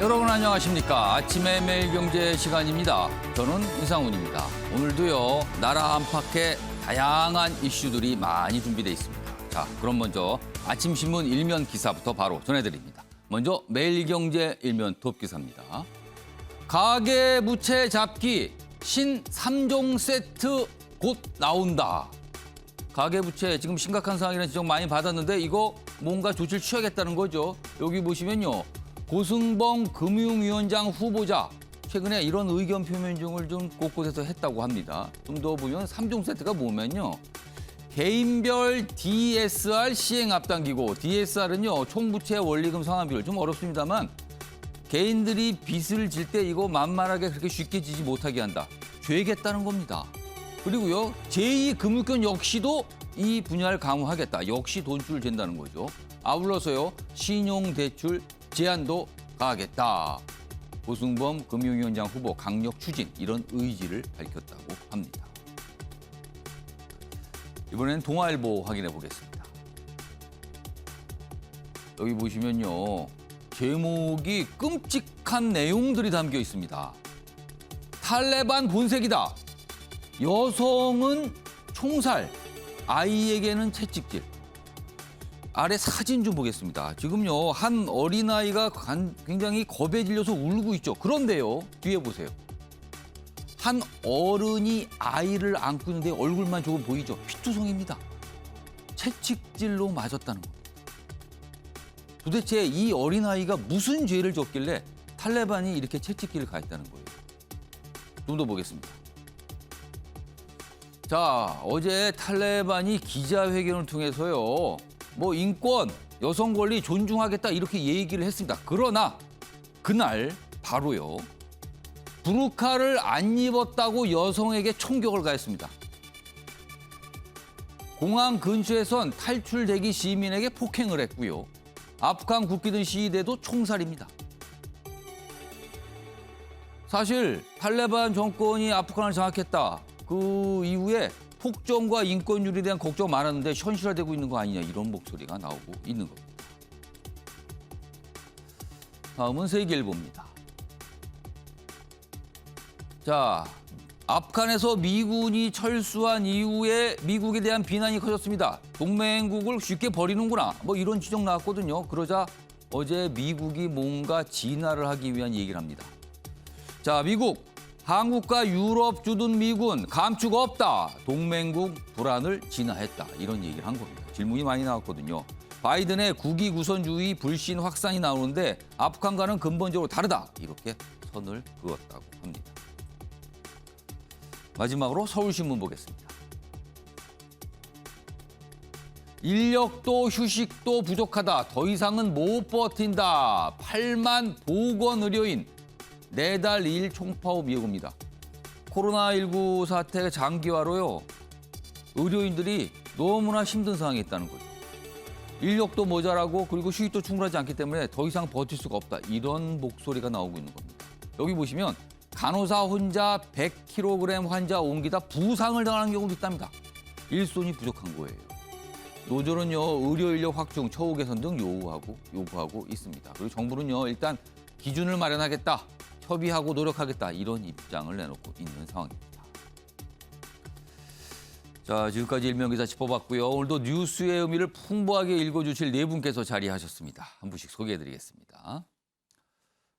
여러분 안녕하십니까. 아침의 매일경제 시간입니다. 저는 이상훈입니다. 오늘도요 나라 안팎의 다양한 이슈들이 많이 준비되어 있습니다. 자, 그럼 먼저 아침 신문 일면 기사부터 바로 전해드립니다. 먼저 매일경제 일면 톱 기사입니다. 가계부채 잡기 신 3종 세트 곧 나온다. 가계부채 지금 심각한 상황이라는 지적 많이 받았는데 이거 뭔가 조치를 취하겠다는 거죠. 여기 보시면요. 고승범 금융위원장 후보자 최근에 이런 의견 표명 중을 좀 곳곳에서 했다고 합니다. 좀 더 보면 3종 세트가 뭐면요. 개인별 DSR 시행 앞당기고 DSR은요. 총부채 원리금 상환 비율 좀 어렵습니다만 개인들이 빚을 질 때 이거 만만하게 그렇게 쉽게 지지 못하게 한다. 죄겠다는 겁니다. 그리고요. 제2금융권 역시도 이 분야를 강화하겠다. 역시 돈줄 잰다는 거죠. 아울러서요. 신용대출 제한도 가하겠다. 고승범 금융위원장 후보 강력 추진 이런 의지를 밝혔다고 합니다. 이번엔 동아일보 확인해 보겠습니다. 여기 보시면요. 제목이 끔찍한 내용들이 담겨 있습니다. 탈레반 본색이다. 여성은 총살, 아이에게는 채찍질. 아래 사진 좀 보겠습니다. 지금요 한 어린아이가 굉장히 겁에 질려서 울고 있죠. 그런데요 뒤에 보세요. 한 어른이 아이를 안고 있는데 얼굴만 조금 보이죠. 피투성입니다. 채찍질로 맞았다는 겁니다. 도대체 이 어린아이가 무슨 죄를 졌길래 탈레반이 이렇게 채찍질을 가했다는 거예요. 좀 더 보겠습니다. 자, 어제 탈레반이 기자회견을 통해서요. 인권, 여성 권리 존중하겠다 이렇게 얘기를 했습니다. 그러나 그날 바로요. 부르카를 안 입었다고 여성에게 총격을 가했습니다. 공항 근처에선 탈출 대기 시민에게 폭행을 했고요. 아프간 국기든 시위대도 총살입니다. 사실 탈레반 정권이 아프간을 장악했다. 그 이후에 폭정과 인권유리에 대한 걱정 많았는데 현실화되고 있는 거 아니냐 이런 목소리가 나오고 있는 겁니다. 다음은 세계일보입니다. 자, 아프간에서 미군이 철수한 이후에 미국에 대한 비난이 커졌습니다. 동맹국을 쉽게 버리는구나 이런 지적 나왔거든요. 그러자 어제 미국이 뭔가 진화를 하기 위한 얘기를 합니다. 자, 미국. 한국과 유럽 주둔 미군 감축 없다. 동맹국 불안을 진화했다. 이런 얘기를 한 겁니다. 질문이 많이 나왔거든요. 바이든의 국위 우선주의 불신 확산이 나오는데 아프간과는 근본적으로 다르다. 이렇게 선을 그었다고 합니다. 마지막으로 서울신문 보겠습니다. 인력도 휴식도 부족하다. 더 이상은 못 버틴다. 8만 보건의료인. 4달 2일 총파업 예고입니다. 코로나19 사태 장기화로요. 의료인들이 너무나 힘든 상황에 있다는 거죠. 인력도 모자라고 그리고 휴식도 충분하지 않기 때문에 더 이상 버틸 수가 없다. 이런 목소리가 나오고 있는 겁니다. 여기 보시면 간호사 혼자 100kg 환자 옮기다 부상을 당하는 경우도 있답니다. 일손이 부족한 거예요. 노조는요. 의료 인력 확충, 처우 개선 등 요구하고 있습니다. 그리고 정부는요. 일단 기준을 마련하겠다. 협의하고 노력하겠다 이런 입장을 내놓고 있는 상황입니다. 자, 지금까지 일면기사 짚어봤고요. 오늘도 뉴스의 의미를 풍부하게 읽어주실 네 분께서 자리하셨습니다. 한 분씩 소개해드리겠습니다.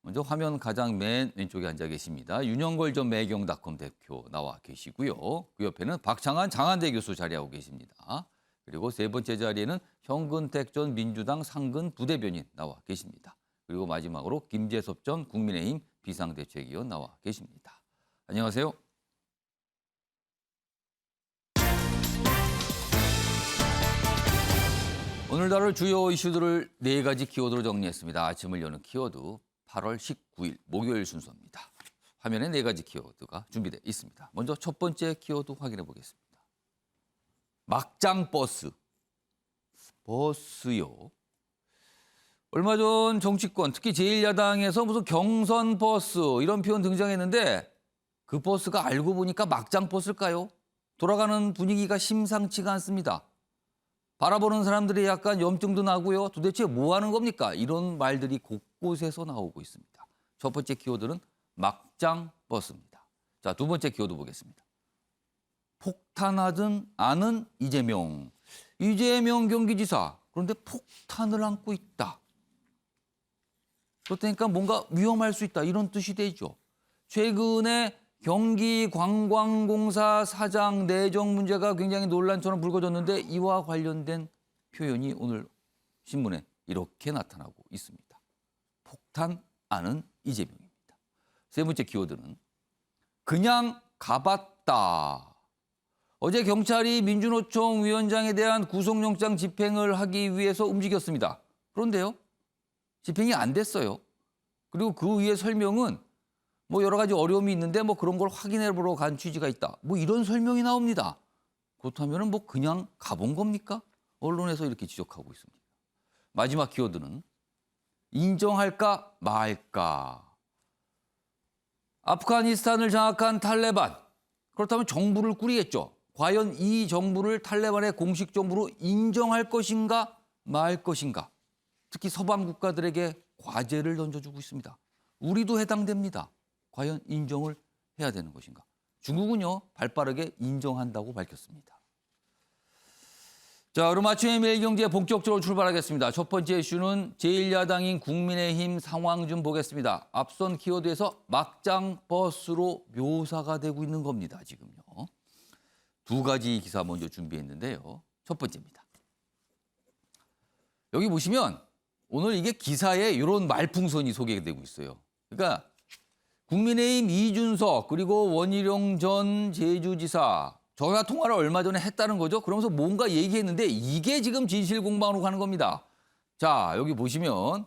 먼저 화면 가장 맨 왼쪽에 앉아 계십니다. 윤영걸 전 매경닷컴 대표 나와 계시고요. 그 옆에는 박창한 장한대 교수 자리하고 계십니다. 그리고 세 번째 자리에는 현근택 전 민주당 상근 부대변인 나와 계십니다. 그리고 마지막으로 김재섭 전 국민의힘 비상대책위원 나와 계십니다. 안녕하세요. 오늘 다룰 주요 이슈들을 4가지 키워드로 정리했습니다. 아침을 여는 키워드 8월 19일 목요일 순서입니다. 화면에 4가지 키워드가 준비되어 있습니다. 먼저 첫 번째 키워드 확인해 보겠습니다. 막장 버스. 버스요. 얼마 전 정치권, 특히 제1야당에서 무슨 경선 버스 이런 표현 등장했는데 그 버스가 알고 보니까 막장 버스일까요? 돌아가는 분위기가 심상치가 않습니다. 바라보는 사람들이 약간 염증도 나고요. 도대체 뭐 하는 겁니까? 이런 말들이 곳곳에서 나오고 있습니다. 첫 번째 키워드는 막장 버스입니다. 자, 두 번째 키워드 보겠습니다. 폭탄하든 아는 이재명. 이재명 경기지사. 그런데 폭탄을 안고 있다. 그렇다니까 뭔가 위험할 수 있다. 이런 뜻이 되죠. 최근에 경기관광공사 사장 내정 문제가 굉장히 논란처럼 불거졌는데 이와 관련된 표현이 오늘 신문에 이렇게 나타나고 있습니다. 폭탄 아는 이재명입니다. 세 번째 키워드는 그냥 가봤다. 어제 경찰이 민주노총 위원장에 대한 구속영장 집행을 하기 위해서 움직였습니다. 그런데요, 집행이 안 됐어요. 그리고 그 위에 설명은 뭐 여러 가지 어려움이 있는데 뭐 그런 걸 확인해 보러 간 취지가 있다. 뭐 이런 설명이 나옵니다. 그렇다면 뭐 그냥 가본 겁니까? 언론에서 이렇게 지적하고 있습니다. 마지막 키워드는 인정할까 말까. 아프가니스탄을 장악한 탈레반. 그렇다면 정부를 꾸리겠죠. 과연 이 정부를 탈레반의 공식 정부로 인정할 것인가 말 것인가. 특히 서방 국가들에게 과제를 던져주고 있습니다. 우리도 해당됩니다. 과연 인정을 해야 되는 것인가. 중국은요, 발빠르게 인정한다고 밝혔습니다. 자, 그럼 아침에 매일경제 본격적으로 출발하겠습니다. 첫 번째 이슈는 제1야당인 국민의힘 상황 좀 보겠습니다. 앞선 키워드에서 막장 버스로 묘사가 되고 있는 겁니다. 지금요. 두 가지 기사 먼저 준비했는데요. 첫 번째입니다. 여기 보시면 오늘 이게 기사에 이런 말풍선이 소개되고 있어요. 그러니까 국민의힘 이준석 그리고 원희룡 전 제주지사 전화 통화를 얼마 전에 했다는 거죠. 그러면서 뭔가 얘기했는데 이게 지금 진실공방으로 가는 겁니다. 자, 여기 보시면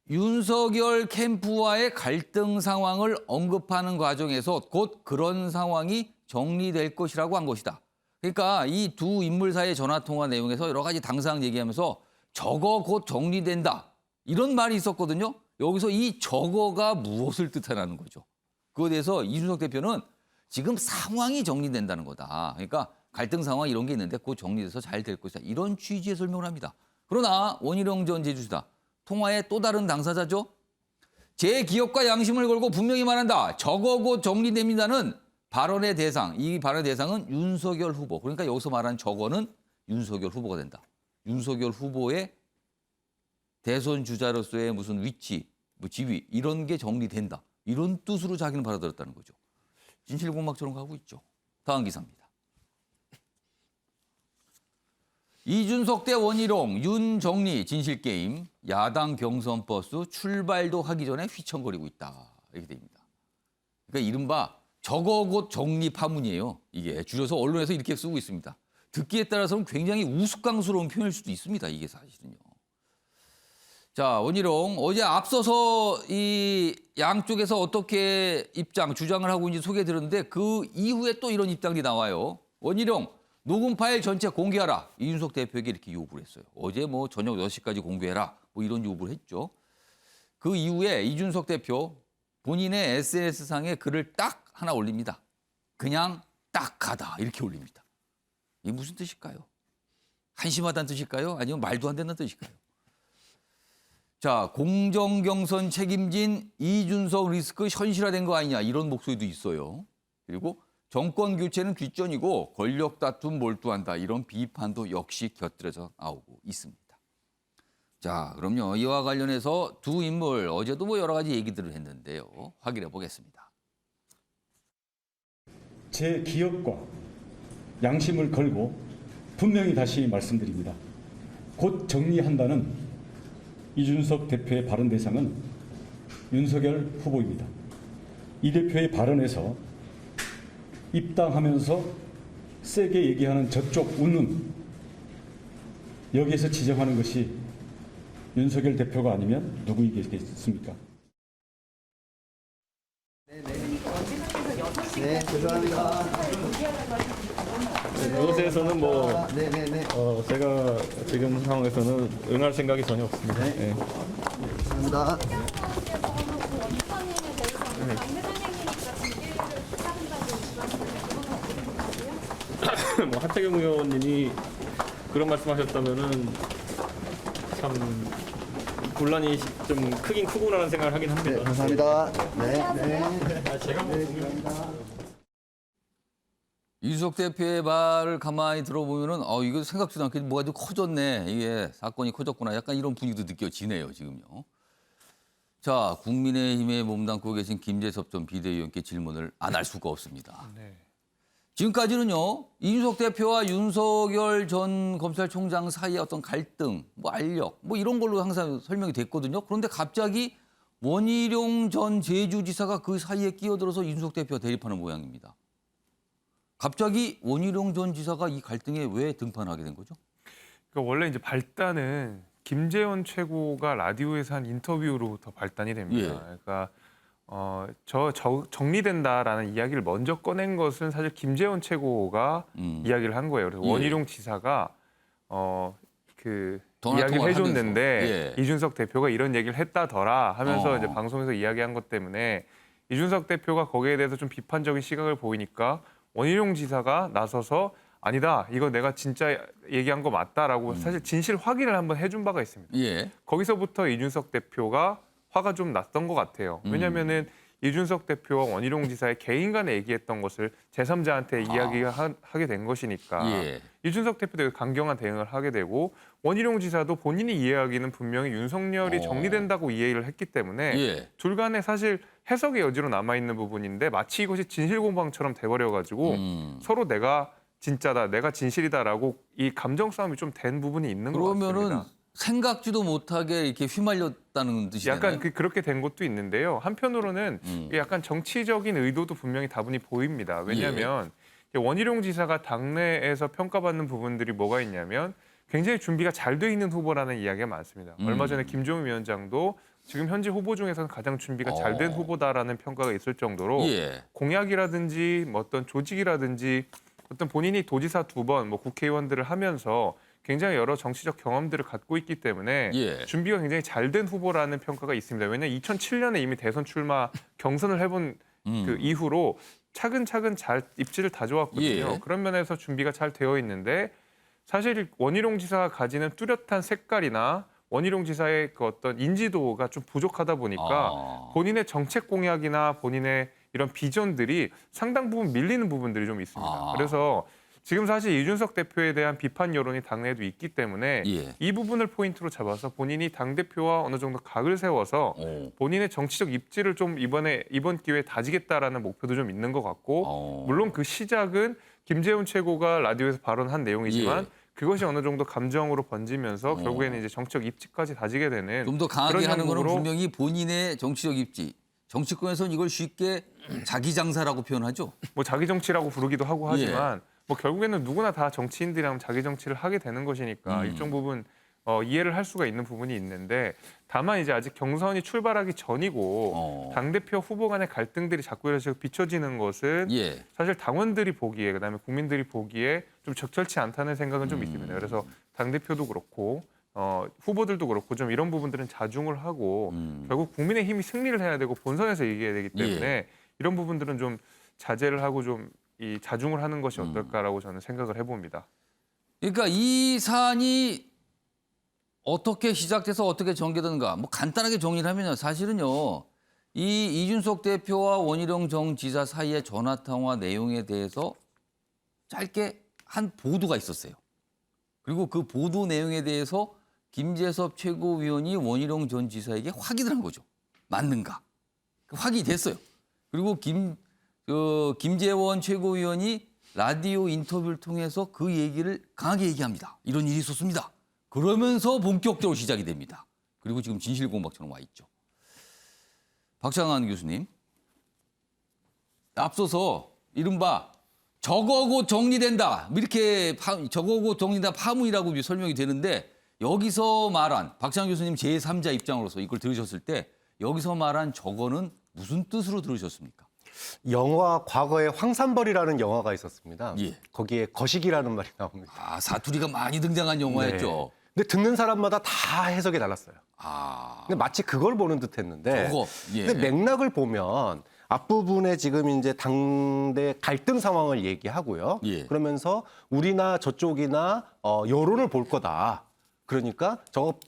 윤석열 캠프와의 갈등 상황을 언급하는 과정에서 곧 그런 상황이 정리될 것이라고 한 것이다. 그러니까 이 두 인물 사이의 전화 통화 내용에서 여러 가지 당사항 얘기하면서 저거 곧 정리된다. 이런 말이 있었거든요. 여기서 이 저거가 무엇을 뜻하는 거죠. 그거에 대해서 이준석 대표는 지금 상황이 정리된다는 거다. 그러니까 갈등 상황 이런 게 있는데 곧 정리돼서 잘 될 것이다. 이런 취지의 설명을 합니다. 그러나 원희룡 전 제주지사 통화의 또 다른 당사자죠. 제 기억과 양심을 걸고 분명히 말한다. 저거 곧 정리됩니다는 발언의 대상. 이 발언의 대상은 윤석열 후보. 그러니까 여기서 말하는 저거는 윤석열 후보가 된다. 윤석열 후보의 대선 주자로서의 무슨 위치, 뭐 지위 이런 게 정리된다. 이런 뜻으로 자기는 받아들였다는 거죠. 진실공방처럼 가고 있죠. 다음 기사입니다. 이준석 대 원희룡, 윤정리 진실게임, 야당 경선 버스 출발도 하기 전에 휘청거리고 있다. 이렇게 됩니다. 그러니까 이른바 저거 곧 정리 파문이에요. 이게 줄여서 언론에서 이렇게 쓰고 있습니다. 듣기에 따라서는 굉장히 우스꽝스러운 표현일 수도 있습니다. 이게 사실은요. 자, 원희룡 어제 앞서서 이 양쪽에서 어떻게 주장을 하고 있는지 소개해드렸는데 그 이후에 또 이런 입장이 나와요. 원희룡 녹음 파일 전체 공개하라. 이준석 대표에게 이렇게 요구를 했어요. 어제 뭐 저녁 6시까지 공개해라. 뭐 이런 요구를 했죠. 그 이후에 이준석 대표 본인의 SNS상에 글을 딱 하나 올립니다. 그냥 딱 가다 이렇게 올립니다. 이게 무슨 뜻일까요? 한심하다는 뜻일까요? 아니면 말도 안 된다는 뜻일까요? 자, 공정경선 책임진 이준석 리스크 현실화된 거 아니냐 이런 목소리도 있어요. 그리고 정권 교체는 뒷전이고 권력 다툼 몰두한다 이런 비판도 역시 곁들여져 나오고 있습니다. 자, 그럼요. 이와 관련해서 두 인물 어제도 뭐 여러 가지 얘기들을 했는데요. 확인해 보겠습니다. 제 기억과 양심을 걸고 분명히 다시 말씀드립니다. 곧 정리한다는 이준석 대표의 발언 대상은 윤석열 후보입니다. 이 대표의 발언에서 입당하면서 세게 얘기하는 저쪽 웃는 여기에서 지적하는 것이 윤석열 대표가 아니면 누구이겠습니까? 네, 죄송합니다. 이것에서는 제가 지금 상황에서는 응할 생각이 전혀 없습니다. 네. 감사합니다. 하태경 의원님이 그런 말씀하셨다면은 참 논란이 좀 크긴 크구나라는 생각을 하긴 합니다. 네, 감사합니다. 네. 제가 뭐 이준석 대표의 말을 가만히 들어보면은 이거 생각지도 않게 뭐가 좀 커졌네. 이게 사건이 커졌구나. 약간 이런 분위기도 느껴지네요, 지금요. 자, 국민의힘에 몸담고 계신 김재섭 전 비대위원께 질문을 안 할 수가 없습니다. 네. 지금까지는요, 이준석 대표와 윤석열 전 검찰총장 사이의 어떤 갈등, 뭐 알력, 뭐 이런 걸로 항상 설명이 됐거든요. 그런데 갑자기 원희룡 전 제주지사가 그 사이에 끼어들어서 이준석 대표와 대립하는 모양입니다. 갑자기 원희룡 전 지사가 이 갈등에 왜 등판하게 된 거죠? 그러니까 원래 이제 발단은 김재원 최고가 라디오에서 한 인터뷰로부터 발단이 됩니다. 예. 그러니까 정리된다라는 이야기를 먼저 꺼낸 것은 사실 김재원 최고가 이야기를 한 거예요. 그래서 예. 원희룡 지사가 그 전화 이야기를 통화를 해줬는데 하면서. 예. 이준석 대표가 이런 얘기를 했다더라 하면서 어. 이제 방송에서 이야기한 것 때문에 이준석 대표가 거기에 대해서 좀 비판적인 시각을 보이니까 원희룡 지사가 나서서 아니다, 이거 내가 진짜 얘기한 거 맞다라고 사실 진실 확인을 한번 해준 바가 있습니다. 예. 거기서부터 이준석 대표가 화가 좀 났던 것 같아요. 왜냐하면은 이준석 대표와 원희룡 지사의 개인 간에 얘기했던 것을 제3자한테 이야기하게 된 것이니까 예. 이준석 대표도 강경한 대응을 하게 되고 원희룡 지사도 본인이 이해하기는 분명히 윤석열이 정리된다고 이해를 했기 때문에 예. 둘 간에 사실 해석의 여지로 남아있는 부분인데 마치 이것이 진실공방처럼 돼버려가지고 서로 내가 진짜다, 내가 진실이다라고 이 감정 싸움이 좀 된 부분이 있는 것 그러면은 같습니다. 생각지도 못하게 이렇게 휘말렸다는 뜻이잖아요. 약간 그렇게 된 것도 있는데요. 한편으로는 이게 약간 정치적인 의도도 분명히 다분히 보입니다. 왜냐하면 원희룡 지사가 당내에서 평가받는 부분들이 뭐가 있냐면 굉장히 준비가 잘 돼 있는 후보라는 이야기가 많습니다. 얼마 전에 김종인 위원장도 지금 현재 후보 중에서는 가장 준비가 잘 된 후보다라는 평가가 있을 정도로 예. 공약이라든지 뭐 어떤 조직이라든지 어떤 본인이 도지사 2번, 뭐 국회의원들을 하면서 굉장히 여러 정치적 경험들을 갖고 있기 때문에 예. 준비가 굉장히 잘 된 후보라는 평가가 있습니다. 왜냐하면 2007년에 이미 대선 출마 경선을 해본 그 이후로 차근차근 잘 입지를 다져왔거든요. 예. 그런 면에서 준비가 잘 되어 있는데 사실 원희룡 지사가 가지는 뚜렷한 색깔이나 원희룡 지사의 그 어떤 인지도가 좀 부족하다 보니까 본인의 정책 공약이나 본인의 이런 비전들이 상당 부분 밀리는 부분들이 좀 있습니다. 그래서 지금 사실 이준석 대표에 대한 비판 여론이 당내에도 있기 때문에 예. 이 부분을 포인트로 잡아서 본인이 당대표와 어느 정도 각을 세워서 본인의 정치적 입지를 좀 이번 기회에 다지겠다라는 목표도 좀 있는 것 같고 물론 그 시작은 김재원 최고가 라디오에서 발언한 내용이지만 예. 그것이 어느 정도 감정으로 번지면서 결국에는 이제 정치적 입지까지 다지게 되는 좀 더 강하게 그런 하는 거는 형국으로 분명히 본인의 정치적 입지. 정치권에서는 이걸 쉽게 자기 장사라고 표현하죠. 뭐 자기 정치라고 부르기도 하고 예. 하지만 뭐 결국에는 누구나 다 정치인들이라면 자기 정치를 하게 되는 것이니까 일정 부분 이해를 할 수가 있는 부분이 있는데 다만 이제 아직 경선이 출발하기 전이고 당대표 후보 간의 갈등들이 자꾸 이렇게 비춰지는 것은 예. 사실 당원들이 보기에 그다음에 국민들이 보기에 좀 적절치 않다는 생각은 좀 있습니다. 그래서 당대표도 그렇고 후보들도 그렇고 좀 이런 부분들은 자중을 하고 결국 국민의힘이 승리를 해야 되고 본선에서 이겨야 되기 때문에 이런 부분들은 좀 자제를 하고 좀 이 자중을 하는 것이 어떨까라고 저는 생각을 해봅니다. 그러니까 이 사안이 어떻게 시작돼서 어떻게 전개되는가. 뭐 간단하게 정리를 하면요. 사실은요. 이 이준석 대표와 원희룡 정 지사 사이의 전화통화 내용에 대해서 짧게 한 보도가 있었어요. 그리고 그 보도 내용에 대해서 김재섭 최고위원이 원희룡 전 지사에게 확인을 한 거죠. 맞는가. 확인이 됐어요. 그리고 김재원 최고위원이 라디오 인터뷰를 통해서 그 얘기를 강하게 얘기합니다. 이런 일이 있었습니다. 그러면서 본격적으로 시작이 됩니다. 그리고 지금 진실공방처럼 와 있죠. 박창환 교수님. 앞서서 이른바 저거 곧 정리된다. 이렇게 저거 곧 정리된다 파문이라고 설명이 되는데 여기서 말한 박창환 교수님 제3자 입장으로서 이걸 들으셨을 때 여기서 말한 저거는 무슨 뜻으로 들으셨습니까? 영화 과거에 황산벌이라는 영화가 있었습니다. 예. 거기에 거시기라는 말이 나옵니다. 아, 사투리가 많이 등장한 영화였죠. 근데 듣는 사람마다 다 해석이 달랐어요. 아, 근데 마치 그걸 보는 듯했는데. 저거, 예. 근데 맥락을 보면 앞부분에 지금 이제 당대 갈등 상황을 얘기하고요. 예. 그러면서 우리나 저쪽이나 여론을 볼 거다. 그러니까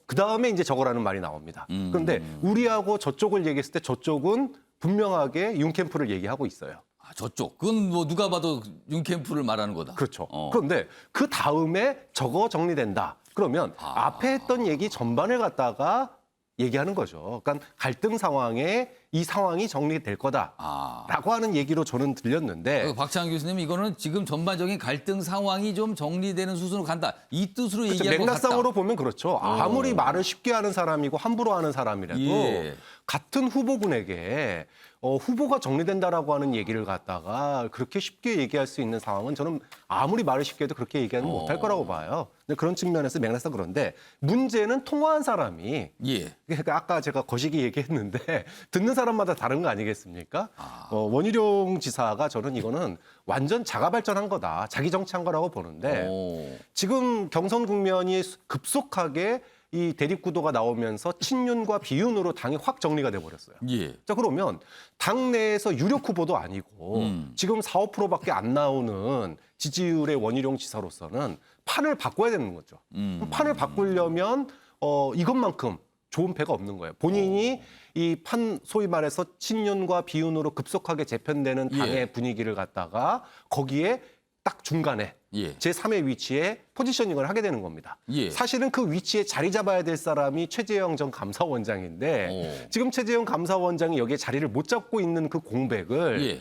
그 다음에 이제 저거라는 말이 나옵니다. 그런데 우리하고 저쪽을 얘기했을 때 저쪽은 분명하게 윤캠프를 얘기하고 있어요. 아, 저쪽. 그건 뭐 누가 봐도 윤캠프를 말하는 거다. 그렇죠. 그런데 그 다음에 저거 정리된다. 그러면 앞에 했던 얘기 전반을 갖다가 얘기하는 거죠. 그러니까 갈등 상황에 이 상황이 정리될 거다라고 하는 얘기로 저는 들렸는데 박찬 교수님 이거는 지금 전반적인 갈등 상황이 좀 정리되는 수순으로 간다. 이 뜻으로 그렇죠. 얘기할 것 같다. 맥락상으로 보면 그렇죠. 아무리 말을 쉽게 하는 사람이고 함부로 하는 사람이라도 예. 같은 후보군에게 후보가 정리된다라고 하는 얘기를 갖다가 그렇게 쉽게 얘기할 수 있는 상황은 저는 아무리 말을 쉽게 해도 그렇게 얘기하는 못할 거라고 봐요. 근데 그런 측면에서 맥락상 그런데 문제는 통화한 사람이 예. 그러니까 아까 제가 거시기 얘기했는데 듣는 사람마다 다른 거 아니겠습니까? 원희룡 지사가 저는 이거는 완전 자가 발전한 거다. 자기 정치한 거라고 보는데 오. 지금 경선 국면이 급속하게 이 대립구도가 나오면서 친윤과 비윤으로 당이 확 정리가 돼버렸어요. 예. 자 그러면 당내에서 유력 후보도 아니고 지금 4, 5%밖에 안 나오는 지지율의 원희룡 지사로서는 판을 바꿔야 되는 거죠. 판을 바꾸려면 이것만큼 좋은 패가 없는 거예요. 본인이 이 판 소위 말해서 친윤과 비윤으로 급속하게 재편되는 당의 예. 분위기를 갖다가 거기에 딱 중간에 예. 제3의 위치에 포지셔닝을 하게 되는 겁니다. 예. 사실은 그 위치에 자리 잡아야 될 사람이 최재형 전 감사원장인데 지금 최재형 감사원장이 여기에 자리를 못 잡고 있는 그 공백을 예.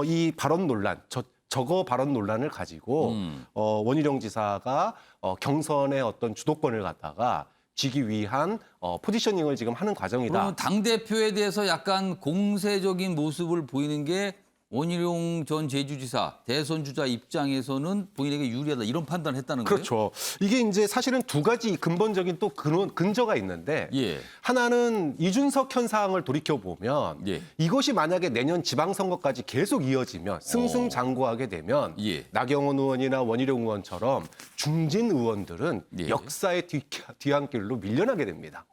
이 발언 논란, 저거 발언 논란을 가지고 원희룡 지사가 경선의 어떤 주도권을 갖다가 쥐기 위한 포지셔닝을 지금 하는 과정이다. 그러면 당대표에 대해서 약간 공세적인 모습을 보이는 게 원희룡 전 제주지사 대선 주자 입장에서는 본인에게 유리하다 이런 판단을 했다는 거예요? 그렇죠. 이게 이제 사실은 두 가지 근본적인 또 근저가 있는데 예. 하나는 이준석 현상을 돌이켜 보면 예. 이것이 만약에 내년 지방선거까지 계속 이어지면 승승장구하게 되면 예. 나경원 의원이나 원희룡 의원처럼 중진 의원들은 예. 역사의 뒤안길로 밀려나게 됩니다.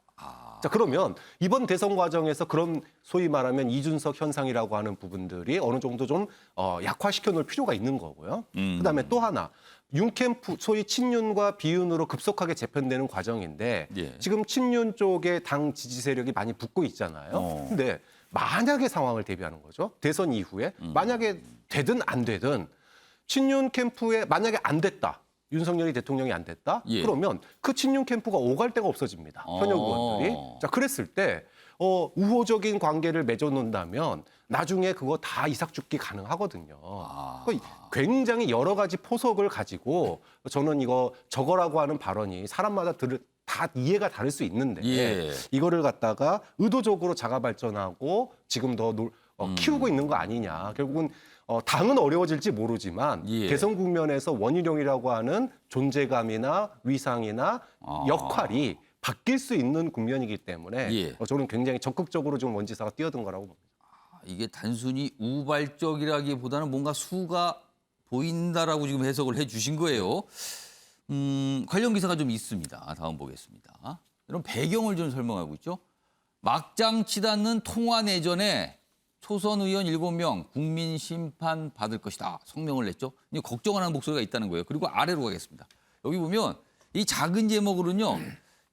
자 그러면 이번 대선 과정에서 그런 소위 말하면 이준석 현상이라고 하는 부분들이 어느 정도 좀 약화시켜 놓을 필요가 있는 거고요. 그다음에 또 하나 윤캠프 소위 친윤과 비윤으로 급속하게 재편되는 과정인데 예. 지금 친윤 쪽에 당 지지 세력이 많이 붙고 있잖아요. 근데 만약의 상황을 대비하는 거죠. 대선 이후에 만약에 되든 안 되든 친윤 캠프에 만약에 안 됐다. 윤석열이 대통령이 안 됐다? 예. 그러면 그 친윤 캠프가 오갈 데가 없어집니다. 현역 의원들이. 자, 그랬을 때 우호적인 관계를 맺어놓는다면 나중에 그거 다 이삭죽기 가능하거든요. 그러니까 굉장히 여러 가지 포석을 가지고 저는 저거라고 하는 발언이 사람마다 다 이해가 다를 수 있는데 예. 이거를 갖다가 의도적으로 자가 발전하고 지금 더 키우고 있는 거 아니냐. 결국은 당은 어려워질지 모르지만 예. 대선 국면에서 원희룡이라고 하는 존재감이나 위상이나 역할이 바뀔 수 있는 국면이기 때문에 예. 저는 굉장히 적극적으로 좀 원 지사가 뛰어든 거라고 봅니다. 이게 단순히 우발적이라기보다는 뭔가 수가 보인다라고 지금 해석을 해 주신 거예요. 관련 기사가 좀 있습니다. 다음 보겠습니다. 이런 배경을 좀 설명하고 있죠. 막장 치닫는 통화 내전에 초선 의원 7명 국민 심판 받을 것이다. 성명을 냈죠. 이제 걱정하는 목소리가 있다는 거예요. 그리고 아래로 가겠습니다. 여기 보면 이 작은 제목으로는요.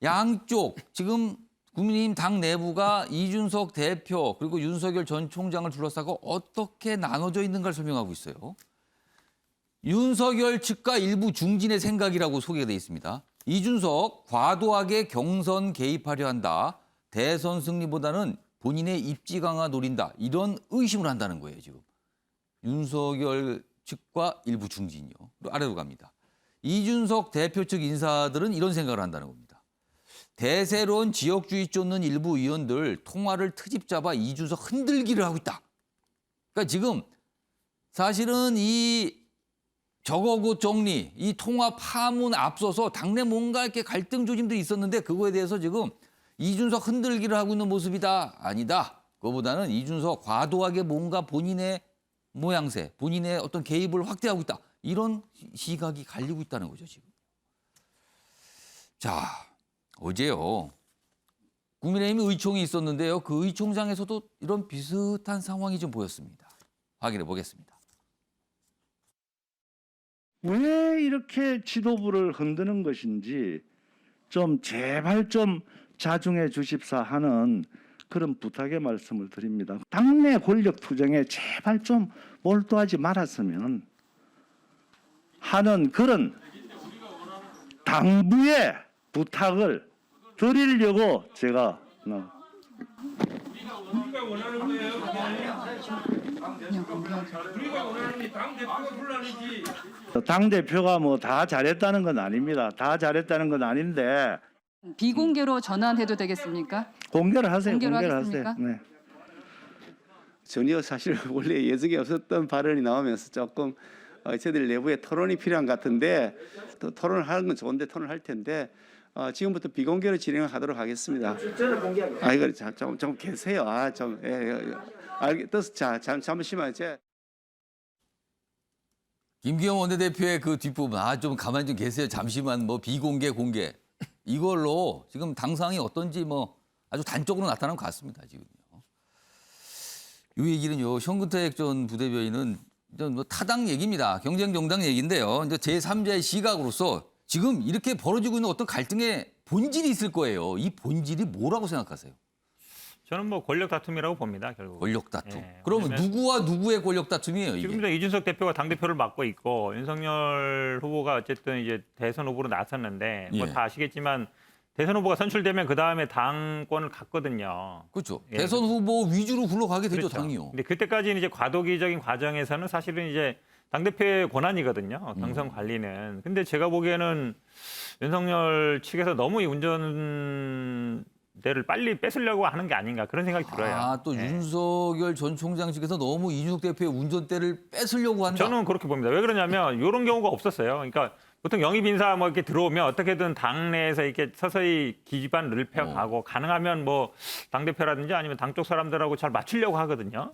양쪽 지금 국민의힘 당 내부가 이준석 대표 그리고 윤석열 전 총장을 둘러싸고 어떻게 나눠져 있는가를 설명하고 있어요. 윤석열 측과 일부 중진의 생각이라고 소개가 돼 있습니다. 이준석 과도하게 경선 개입하려 한다. 대선 승리보다는 본인의 입지 강화 노린다. 이런 의심을 한다는 거예요, 지금. 윤석열 측과 일부 중진이요. 아래로 갑니다. 이준석 대표 측 인사들은 이런 생각을 한다는 겁니다. 대세론 지역주의 쫓는 일부 의원들 통화를 트집 잡아 이준석 흔들기를 하고 있다. 그러니까 지금 사실은 이 저거고 정리, 이 통화 파문 앞서서 당내 뭔가 이렇게 갈등 조짐들이 있었는데 그거에 대해서 지금 이준석 흔들기를 하고 있는 모습이다. 아니다. 그거보다는 이준석 과도하게 뭔가 본인의 모양새, 본인의 어떤 개입을 확대하고 있다. 이런 시각이 갈리고 있다는 거죠, 지금. 자, 어제요. 국민의힘 의총이 있었는데요. 그 의총장에서도 이런 비슷한 상황이 좀 보였습니다. 확인해 보겠습니다. 왜 이렇게 지도부를 흔드는 것인지 좀 제발 좀 자중해 주십사 하는 그런 부탁의 말씀을 드립니다. 당내 권력 투쟁에 제발 좀 몰두하지 말았으면 하는 그런 당부의 부탁을 드리려고 제가 당 대표가 뭐 다 잘했다는 건 아닙니다. 다 잘했다는 건 아닌데 비공개로 전환해도 되겠습니까? 공개를 하세요. 공개로 공개를 하겠습니까? 하세요. 네. 전혀 사실 원래 예정이 없었던 발언이 나오면서 조금 저희들 내부에 토론이 필요한 것 같은데 또 토론을 하는 건 좋은데 토론을 할 텐데 지금부터 비공개로 진행을 하도록 하겠습니다. 아 이거 좀 계세요. 잠시만 제. 김기현 원내대표의 그 뒷부분, 좀 가만히 좀 계세요. 잠시만, 뭐 비공개, 공개. 이걸로 지금 당상이 어떤지 뭐 아주 단적으로 나타난 것 같습니다, 지금요. 이 얘기는요, 현근택 전 부대변인은 뭐 타당 얘기입니다. 경쟁 정당 얘기인데요. 이제 제3자의 시각으로서 지금 이렇게 벌어지고 있는 어떤 갈등의 본질이 있을 거예요. 이 본질이 뭐라고 생각하세요? 저는 뭐 권력 다툼이라고 봅니다, 결국. 권력 다툼. 예, 그러면 왜냐면 누구와 누구의 권력 다툼이에요, 이게? 지금 이준석 대표가 당대표를 맡고 있고 윤석열 후보가 어쨌든 이제 대선 후보로 나섰는데 뭐 예. 다 아시겠지만 대선 후보가 선출되면 그다음에 당권을 갖거든요. 그렇죠. 예. 대선 후보 위주로 굴러가게 되죠, 그렇죠. 당이요. 근데 그때까지는 이제 과도기적인 과정에서는 사실은 이제 당대표의 권한이거든요. 당선 관리는. 근데 제가 보기에는 윤석열 측에서 너무 이 운전대를 빨리 뺏으려고 하는 게 아닌가 그런 생각이 들어요. 또 예. 윤석열 전 총장 측에서 너무 이준석 대표의 운전대를 뺏으려고 한다. 저는 그렇게 봅니다. 왜 그러냐면 이런 경우가 없었어요. 그러니까 보통 영입 인사 뭐 이렇게 들어오면 어떻게든 당내에서 이렇게 서서히 기반을 펴가고 가능하면 뭐 당대표라든지 아니면 당 쪽 사람들하고 잘 맞추려고 하거든요.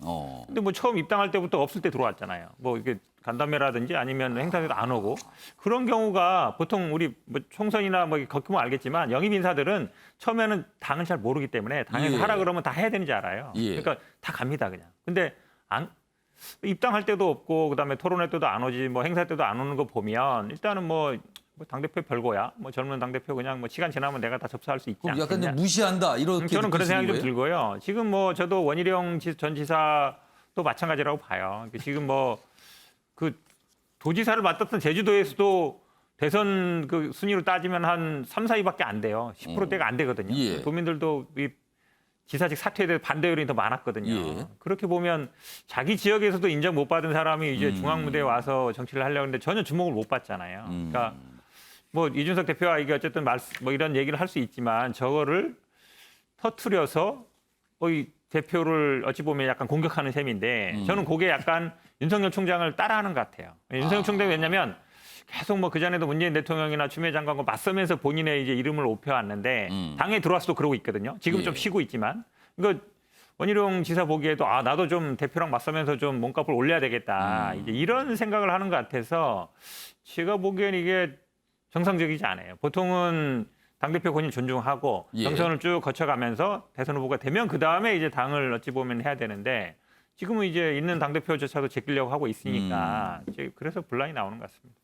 근데 뭐 처음 입당할 때부터 없을 때 들어왔잖아요. 뭐 이게 간담회라든지 아니면 행사 때도 안 오고 그런 경우가 보통 우리 뭐 총선이나 뭐 겪으면 알겠지만 영입 인사들은 처음에는 당은 잘 모르기 때문에 당에서 예. 하라 그러면 다 해야 되는지 알아요. 예. 그러니까 다 갑니다 그냥. 근데 입당할 때도 없고 그다음에 토론회 때도 안 오지 뭐 행사 때도 안 오는 거 보면 일단은 뭐 당대표 별거야. 뭐 젊은 당대표 그냥 뭐 시간 지나면 내가 다 접수할 수 있지 그럼 약간 않겠냐. 좀 무시한다 이렇게 저는 그런 생각이 좀 거예요? 들고요. 지금 뭐 저도 원희룡 전 지사도 마찬가지라고 봐요. 지금 뭐 그 도지사를 맡았던 제주도에서도 대선 그 순위로 따지면 한 3, 4위밖에 안 돼요. 10%대가 안 되거든요. 예. 도민들도 이 지사직 사퇴에 대해 반대 여론이 더 많았거든요. 예. 그렇게 보면 자기 지역에서도 인정 못 받은 사람이 이제 중앙 무대에 와서 정치를 하려고 했는데 전혀 주목을 못 받잖아요. 그러니까 뭐 이준석 대표가 이게 어쨌든 뭐 이런 얘기를 할 수 있지만 저거를 터트려서 이 대표를 어찌 보면 약간 공격하는 셈인데 저는 그게 약간 윤석열 총장을 따라하는 것 같아요. 윤석열 총장이 왜냐면 계속 뭐 그전에도 문재인 대통령이나 추미애 장관과 맞서면서 본인의 이제 이름을 높여왔는데 당에 들어와서도 그러고 있거든요. 지금 좀 쉬고 있지만. 그러니까 원희룡 지사 보기에도 나도 좀 대표랑 맞서면서 좀 몸값을 올려야 되겠다. 이제 이런 생각을 하는 것 같아서 제가 보기엔 이게 정상적이지 않아요. 보통은 당대표 권위 존중하고 예. 경선을 쭉 거쳐가면서 대선 후보가 되면 그다음에 이제 당을 어찌 보면 해야 되는데 지금은 이제 있는 당대표조차도 제끼려고 하고 있으니까 이제 그래서 분란이 나오는 것 같습니다.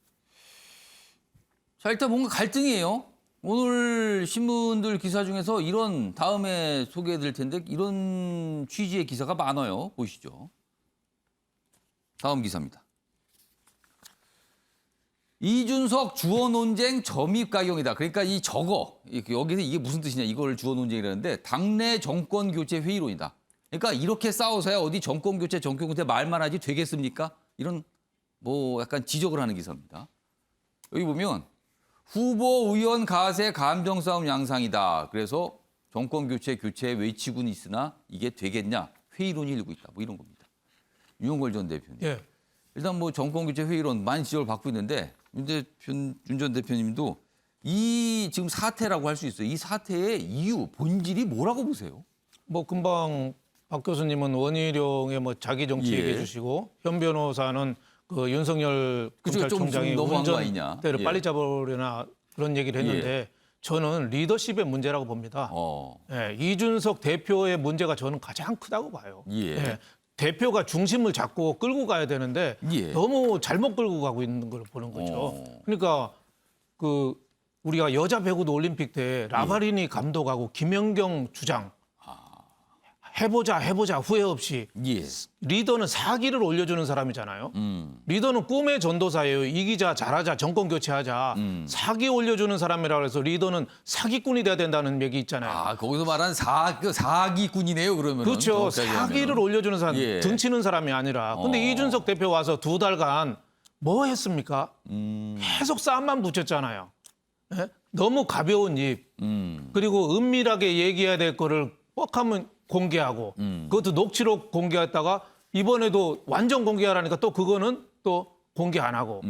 자, 일단 뭔가 갈등이에요. 오늘 신문들 기사 중에서 이런 다음에 소개해드릴 텐데 이런 취지의 기사가 많아요. 보시죠. 다음 기사입니다. 이준석 주어 논쟁 점입 가경이다. 그러니까 이 저거 여기서 이게 무슨 뜻이냐 이걸 주어 논쟁이라는데 당내 정권 교체 회의론이다. 그러니까 이렇게 싸워서야 어디 정권 교체 말만 하지 되겠습니까? 이런 뭐 약간 지적을 하는 기사입니다. 여기 보면 후보 의원 가세 감정 싸움 양상이다. 그래서 정권 교체 외치고는 있으나 이게 되겠냐? 회의론이 일고 있다. 뭐 이런 겁니다. 유영걸 전 대표님. 예. 일단 뭐 정권 교체 회의론 많이 지적을 받고 있는데 윤 전 대표님도 이 지금 사태라고 할 수 있어요. 이 사태의 이유, 본질이 뭐라고 보세요? 뭐 금방 박 교수님은 원희룡의 뭐 자기 정치 예. 얘기해 주시고 현 변호사는 그 윤석열 그죠, 검찰총장이 좀 너무한 거 아니냐. 운전대를 예. 빨리 잡으려나 그런 얘기를 했는데 저는 리더십의 문제라고 봅니다. 예, 이준석 대표의 문제가 저는 가장 크다고 봐요. 예. 대표가 중심을 잡고 끌고 가야 되는데 예. 너무 잘못 끌고 가고 있는 걸 보는 거죠. 그러니까 그 우리가 여자 배구도 올림픽 때 라바리니 감독하고 김연경 주장 해보자 후회 없이 예. 리더는 사기를 올려주는 사람이잖아요. 리더는 꿈의 전도사예요. 이기자 잘하자 정권 교체하자 사기 올려주는 사람이라고 해서 리더는 사기꾼이 돼야 된다는 얘기 있잖아요. 아, 거기서 말하는 사기꾼이네요, 그러면. 그렇죠. 사기를 올려주는 사람, 예. 등치는 사람이 아니라. 근데 이준석 대표 와서 2달간 뭐 했습니까? 계속 싸움만 붙였잖아요. 예? 너무 가벼운 입. 그리고 은밀하게 얘기해야 될 거를 뻑하면 공개하고 그것도 녹취록 공개했다가 이번에도 완전 공개하라니까 또 그거는 또 공개 안 하고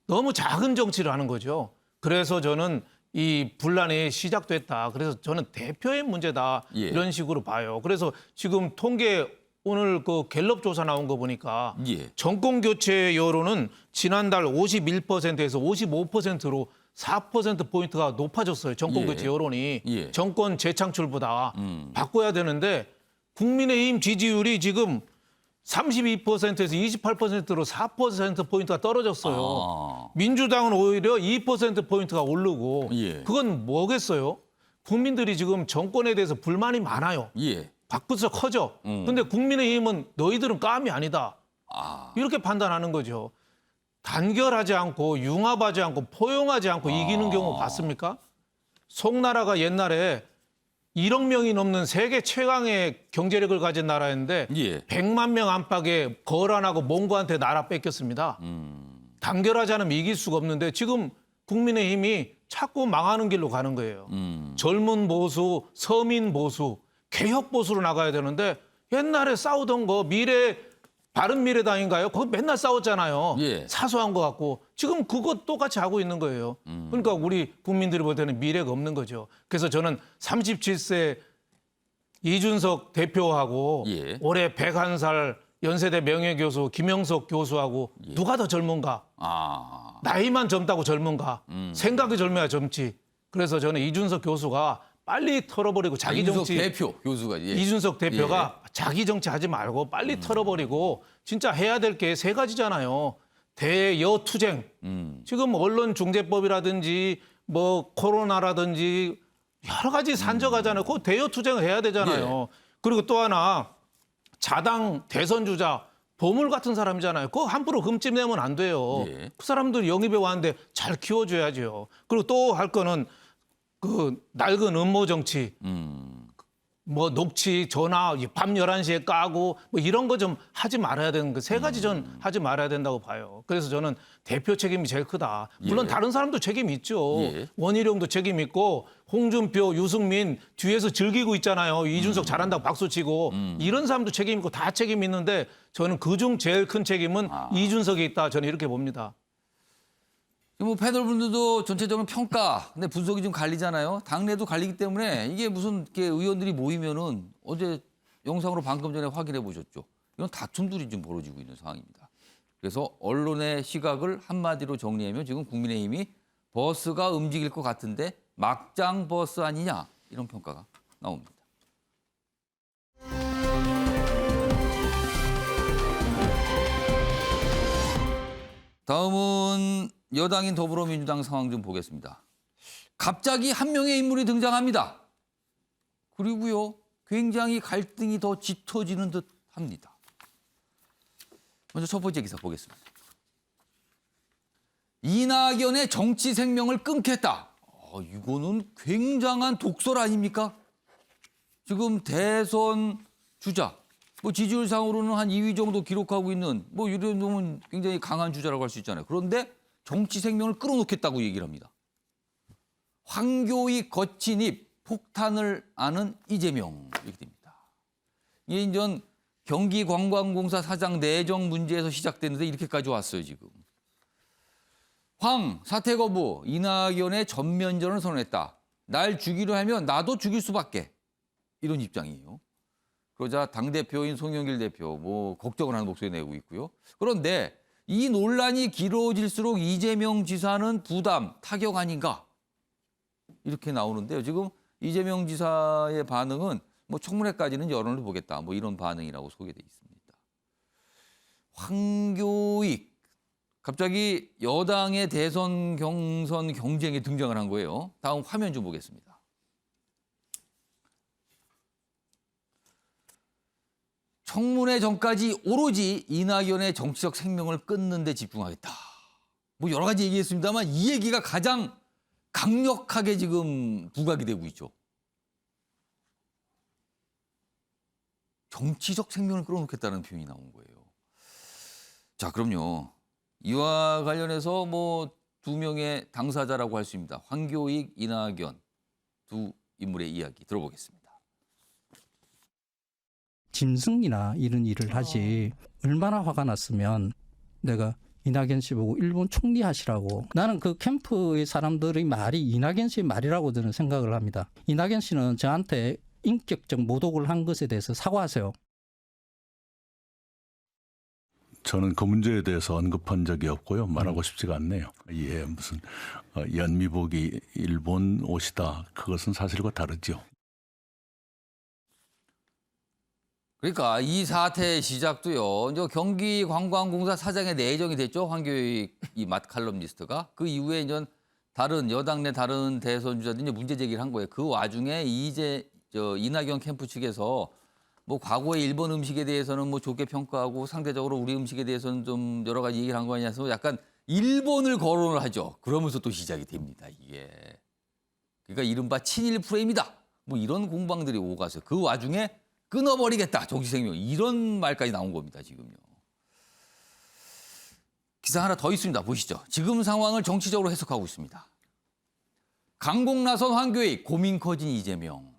너무 작은 정치를 하는 거죠. 그래서 저는 이 분란이 시작됐다. 그래서 저는 대표의 문제다. 예. 이런 식으로 봐요. 그래서 지금 통계 오늘 그 갤럽 조사 나온 거 보니까 예. 정권 교체 여론은 지난달 51%에서 55%로 4%포인트가 높아졌어요. 정권 교체 여론이. 예. 정권 재창출보다 바꿔야 되는데 국민의힘 지지율이 지금 32%에서 28%로 4%포인트가 떨어졌어요. 민주당은 오히려 2%포인트가 오르고 예. 그건 뭐겠어요? 국민들이 지금 정권에 대해서 불만이 많아요. 예. 밖에서 커져. 근데 국민의힘은 너희들은 깜이 아니다. 이렇게 판단하는 거죠. 단결하지 않고 융합하지 않고 포용하지 않고 이기는 경우 봤습니까? 송나라가 옛날에 1억 명이 넘는 세계 최강의 경제력을 가진 나라였는데 예. 100만 명 안팎에 거란하고 몽고한테 나라 뺏겼습니다. 단결하지 않으면 이길 수가 없는데 지금 국민의힘이 자꾸 망하는 길로 가는 거예요. 젊은 보수, 서민 보수, 개혁 보수로 나가야 되는데 옛날에 싸우던 거 바른미래당인가요? 거기 맨날 싸웠잖아요. 예. 사소한 거 갖고. 지금 그거 똑같이 하고 있는 거예요. 그러니까 우리 국민들이 볼 때는 미래가 없는 거죠. 그래서 저는 37세 이준석 대표하고 예. 올해 101살 연세대 명예교수 김영석 교수하고 누가 더 젊은가? 나이만 젊다고 젊은가? 생각이 젊어야 젊지. 그래서 저는 이준석 교수가 빨리 털어버리고 자기 정치 대표 교수가 예. 이준석 대표가 자기 정치 하지 말고 빨리 털어버리고 진짜 해야 될 게 3가지잖아요. 대여투쟁. 지금 언론중재법이라든지 뭐 코로나라든지 여러 가지 산적하잖아요. 그 대여투쟁을 해야 되잖아요. 그리고 또 하나 자당 대선 주자 보물 같은 사람이잖아요. 그거 함부로 흠집 내면 안 돼요. 예. 그 사람들 영입해 왔는데 잘 키워줘야죠. 그리고 또 할 거는 그 낡은 음모 정치, 뭐 녹취, 전화, 밤 11시에 까고 뭐 이런 거 좀 하지 말아야 되는 거 3가지 전 하지 말아야 된다고 봐요. 그래서 저는 대표 책임이 제일 크다. 물론 예. 다른 사람도 책임이 있죠. 예. 원희룡도 책임 있고 홍준표, 유승민 뒤에서 즐기고 있잖아요. 이준석 잘한다고 박수치고 이런 사람도 책임 있고 다 책임 있는데 저는 그중 제일 큰 책임은 이준석이 있다. 저는 이렇게 봅니다. 뭐 패널분들도 전체적으로 평가, 근데 분석이 좀 갈리잖아요. 당내도 갈리기 때문에 이게 무슨 이렇게 의원들이 모이면은 어제 영상으로 방금 전에 확인해 보셨죠. 이런 다툼들이 좀 벌어지고 있는 상황입니다. 그래서 언론의 시각을 한마디로 정리하면 지금 국민의힘이 버스가 움직일 것 같은데 막장 버스 아니냐 이런 평가가 나옵니다. 다음은 여당인 더불어민주당 상황 좀 보겠습니다. 갑자기 한 명의 인물이 등장합니다. 그리고요, 굉장히 갈등이 더 짙어지는 듯 합니다. 먼저 첫 번째 기사 보겠습니다. 이낙연의 정치 생명을 끊겠다. 이거는 굉장한 독설 아닙니까? 지금 대선 주자, 뭐 지지율상으로는 한 2위 정도 기록하고 있는 뭐 이런 놈은 굉장히 강한 주자라고 할 수 있잖아요. 그런데 정치 생명을 끌어놓겠다고 얘기를 합니다. 황교익 거친 입 폭탄을 아는 이재명 이렇게 됩니다. 이게 이제 경기관광공사 사장 내정 문제에서 시작됐는데 이렇게까지 왔어요 지금. 황 사퇴 거부 이낙연의 전면전을 선언했다. 날 죽이려 하면 나도 죽일 수밖에 이런 입장이에요. 그러자 당대표인 송영길 대표 뭐 걱정을 하는 목소리 내고 있고요. 그런데 이 논란이 길어질수록 이재명 지사는 부담, 타격 아닌가 이렇게 나오는데요. 지금 이재명 지사의 반응은 뭐 청문회까지는 여론을 보겠다. 뭐 이런 반응이라고 소개돼 있습니다. 황교익 갑자기 여당의 대선 경선 경쟁에 등장을 한 거예요. 다음 화면 좀 보겠습니다. 청문회 전까지 오로지 이낙연의 정치적 생명을 끊는 데 집중하겠다. 뭐 여러 가지 얘기했습니다만 이 얘기가 가장 강력하게 지금 부각이 되고 있죠. 정치적 생명을 끌어놓겠다는 표현이 나온 거예요. 자, 그럼요. 이와 관련해서 뭐 두 명의 당사자라고 할 수 있습니다. 황교익, 이낙연 두 인물의 이야기 들어보겠습니다. 짐승이나 이런 일을 하지 얼마나 화가 났으면 내가 이낙연 씨 보고 일본 총리 하시라고. 나는 그 캠프의 사람들의 말이 이낙연 씨의 말이라고 저는 생각을 합니다. 이낙연 씨는 저한테 인격적 모독을 한 것에 대해서 사과하세요. 저는 그 문제에 대해서 언급한 적이 없고요. 말하고 싶지가 않네요. 예, 무슨 연미복이 일본 옷이다. 그것은 사실과 다르죠. 그러니까 이 사태의 시작도요. 이제 경기관광공사 사장의 내정이 됐죠. 황교익 이 맛 칼럼니스트가. 그 이후에 이제 다른 여당 내 다른 대선 주자들이 이제 문제 제기를 한 거예요. 그 와중에 이낙연 캠프 측에서 뭐 과거의 일본 음식에 대해서는 뭐 좋게 평가하고 상대적으로 우리 음식에 대해서는 좀 여러 가지 얘기를 한 거 아니냐서 약간 일본을 거론을 하죠. 그러면서 또 시작이 됩니다. 이게. 그러니까 이른바 친일 프레임이다. 뭐 이런 공방들이 오가서 그 와중에 끊어버리겠다. 정치 생명. 이런 말까지 나온 겁니다. 지금요. 기사 하나 더 있습니다. 보시죠. 지금 상황을 정치적으로 해석하고 있습니다. 강공 나선 황교익, 고민 커진 이재명.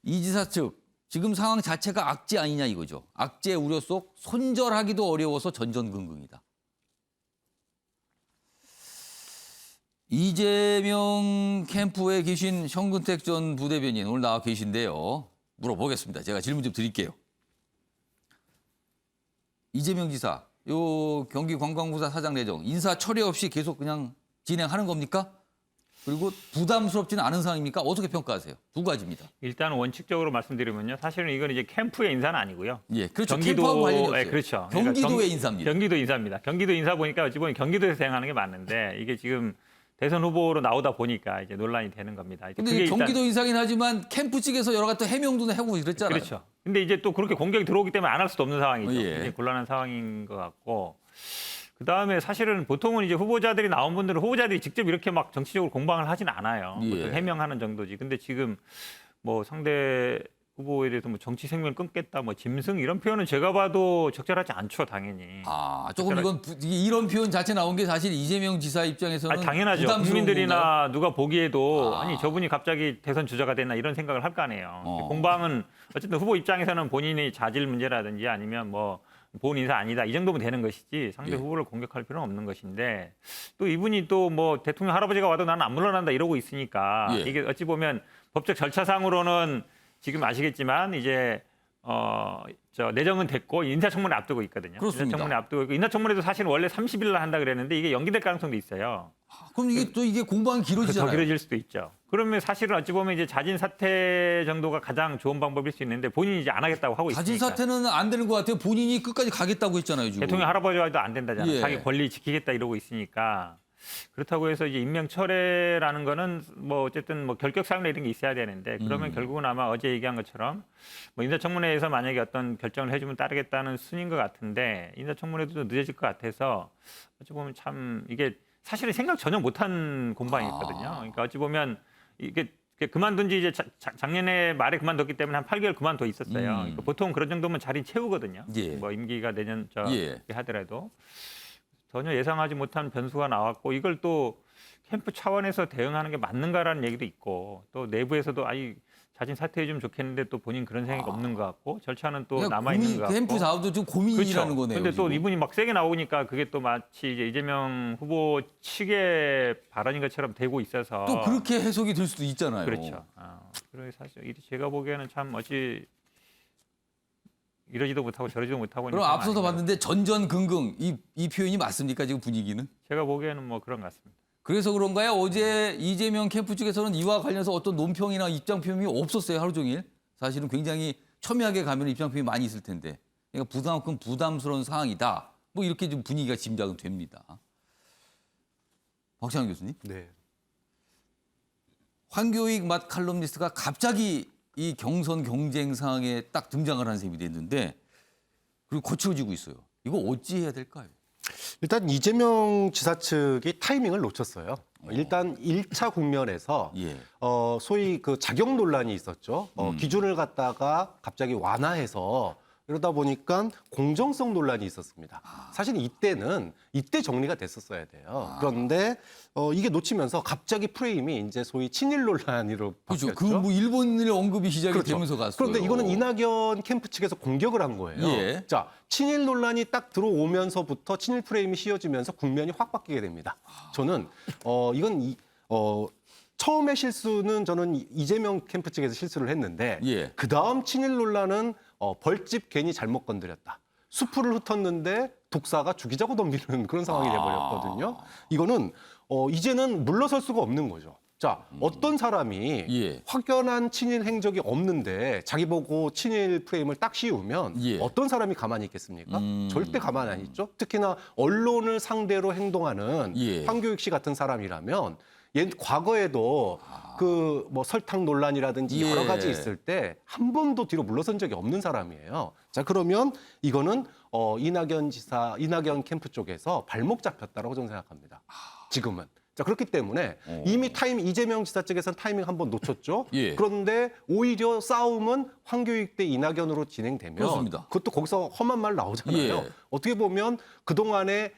이 지사 측 지금 상황 자체가 악재 아니냐 이거죠. 악재 우려 속 손절하기도 어려워서 전전긍긍이다. 이재명 캠프에 계신 현근택 전 부대변인 오늘 나와 계신데요. 물어보겠습니다. 제가 질문 좀 드릴게요. 이재명 지사, 요 경기관광공사 사장 내정 인사 처리 없이 계속 그냥 진행하는 겁니까? 그리고 부담스럽지는 않은 상황입니까? 어떻게 평가하세요? 두 가지입니다. 일단 원칙적으로 말씀드리면요. 사실은 이건 이제 캠프의 인사는 아니고요. 예, 그렇죠. 캠프하고 관련이 없어요. 그렇죠. 경기도의 그러니까 인사입니다. 경기도 인사입니다. 경기도 인사 보니까 어찌 보면 경기도에서 대행하는 게 맞는데 이게 지금 대선 후보로 나오다 보니까 이제 논란이 되는 겁니다. 근데 경기도 인사긴 하지만 캠프 측에서 여러 가지 또 해명도 하고 그랬잖아요. 그렇죠. 근데 이제 또 그렇게 공격이 들어오기 때문에 안 할 수도 없는 상황이죠. 예. 이제 곤란한 상황인 것 같고. 그다음에 사실은 보통은 이제 후보자들이 나온 분들은 후보자들이 직접 이렇게 막 정치적으로 공방을 하진 않아요. 예. 보통 해명하는 정도지. 근데 지금 뭐 상대 후보에 대해서 뭐 정치 생명을 끊겠다, 뭐 짐승 이런 표현은 제가 봐도 적절하지 않죠, 당연히. 아, 조금 이건 이런 표현 자체 나온 게 사실 이재명 지사 입장에서는 당연하죠. 부담스러운 국민들이나 건가요? 누가 보기에도 아니 저분이 갑자기 대선 주자가 됐나 이런 생각을 할 거 아니에요. 공방은 어쨌든 후보 입장에서는 본인의 자질 문제라든지 아니면 뭐 본 인사 아니다 이 정도면 되는 것이지 상대 예. 후보를 공격할 필요는 없는 것인데 또 이분이 또 뭐 대통령 할아버지가 와도 나는 안 물러난다 이러고 있으니까 예. 이게 어찌 보면 법적 절차상으로는 지금 아시겠지만 이제 저 내정은 됐고 인사청문회 앞두고 있거든요. 그렇습니다. 인사청문회 앞두고 있고 인사청문회도 사실 원래 30일 날 한다 그랬는데 이게 연기될 가능성도 있어요. 그럼 이게 또 이게 공방이 더 길어지잖아요. 길어질 수도 있죠. 그러면 사실은 어찌 보면 이제 자진 사퇴 정도가 가장 좋은 방법일 수 있는데 본인이 이제 안 하겠다고 하고 있으니까. 자진 사퇴는 안 되는 것 같아요. 본인이 끝까지 가겠다고 했잖아요. 지금. 대통령 할아버지와도 안 된다잖아요. 예. 자기 권리 지키겠다 이러고 있으니까. 그렇다고 해서 이제 임명 철회라는 거는 뭐 어쨌든 뭐 결격 사유나 이런 게 있어야 되는데 그러면 결국은 아마 어제 얘기한 것처럼 뭐 인사청문회에서 만약에 어떤 결정을 해주면 따르겠다는 순인 것 같은데 인사청문회도 좀 늦어질 것 같아서 어찌 보면 참 이게 사실은 생각 전혀 못한 공방이었거든요. 그러니까 어찌 보면 이게 그만둔 지 이제 작년에 말에 그만뒀기 때문에 한 8개월 그만둬 있었어요. 그러니까 보통 그런 정도면 자리 채우거든요. 예. 뭐 임기가 내년 예. 하더라도. 전혀 예상하지 못한 변수가 나왔고 이걸 또 캠프 차원에서 대응하는 게 맞는가라는 얘기도 있고 또 내부에서도 아이 자진 사퇴해주면 좋겠는데 또 본인 그런 생각이 없는 것 같고 절차는 또 남아 있는 것 같고 캠프 사업도 좀 고민이라는 거네요. 그런데 또 지금. 이분이 막 세게 나오니까 그게 또 마치 이제 이재명 후보 측의 발언인 것처럼 되고 있어서 또 그렇게 해석이 될 수도 있잖아요. 그렇죠. 그래서 사실 제가 보기에는 참 어찌 이러지도 못하고 저러지도 못하고 그럼 앞서서 봤는데 전전긍긍 이 표현이 맞습니까? 지금 분위기는? 제가 보기에는 뭐 그런 것 같습니다. 그래서 그런가요? 어제 이재명 캠프 측에서는 이와 관련해서 어떤 논평이나 입장 표명이 없었어요. 하루 종일. 사실은 굉장히 첨예하게 가면 입장 표명이 많이 있을 텐데. 그러니까 그만큼 부담스러운 상황이다. 뭐 이렇게 좀 분위기가 짐작은 됩니다. 박찬원 교수님. 네. 황교익 맛 칼럼니스트가 갑자기 이 경선 경쟁 상황에 딱 등장을 한 셈이 됐는데 그리고 거칠어지고 있어요. 이거 어찌해야 될까요? 일단 이재명 지사 측이 타이밍을 놓쳤어요. 일단 1차 국면에서 예. 소위 그 자격 논란이 있었죠. 기준을 갖다가 갑자기 완화해서 이러다 보니까 공정성 논란이 있었습니다. 사실 이때 정리가 됐었어야 돼요. 그런데 이게 놓치면서 갑자기 프레임이 이제 소위 친일 논란으로 그렇죠. 바뀌었죠. 그 뭐 일본일 언급이 시작이 그렇죠. 되면서 갔어요. 그런데 이거는 이낙연 캠프 측에서 공격을 한 거예요. 예. 자, 친일 논란이 딱 들어오면서부터 친일 프레임이 씌워지면서 국면이 확 바뀌게 됩니다. 저는 이건 처음에 실수는 저는 이재명 캠프 측에서 실수를 했는데 예. 그다음 친일 논란은 벌집 괜히 잘못 건드렸다. 수풀을 흩었는데 독사가 죽이자고 덤비는 그런 상황이 돼버렸거든요. 이거는 이제는 물러설 수가 없는 거죠. 자, 어떤 사람이 예. 확연한 친일 행적이 없는데 자기 보고 친일 프레임을 딱 씌우면 예. 어떤 사람이 가만히 있겠습니까? 절대 가만히 안 있죠. 특히나 언론을 상대로 행동하는 예. 황교익 씨 같은 사람이라면 과거에도 그 뭐 설탕 논란이라든지 예. 여러 가지 있을 때 한 번도 뒤로 물러선 적이 없는 사람이에요. 자, 그러면 이거는 이낙연 캠프 쪽에서 발목 잡혔다라고 저는 생각합니다. 지금은. 자, 그렇기 때문에 이미 이재명 지사 측에서는 타이밍 한번 놓쳤죠. 예. 그런데 오히려 싸움은 황교익 대 이낙연으로 진행되면 그렇습니다. 그것도 거기서 험한 말 나오잖아요. 예. 어떻게 보면 그동안에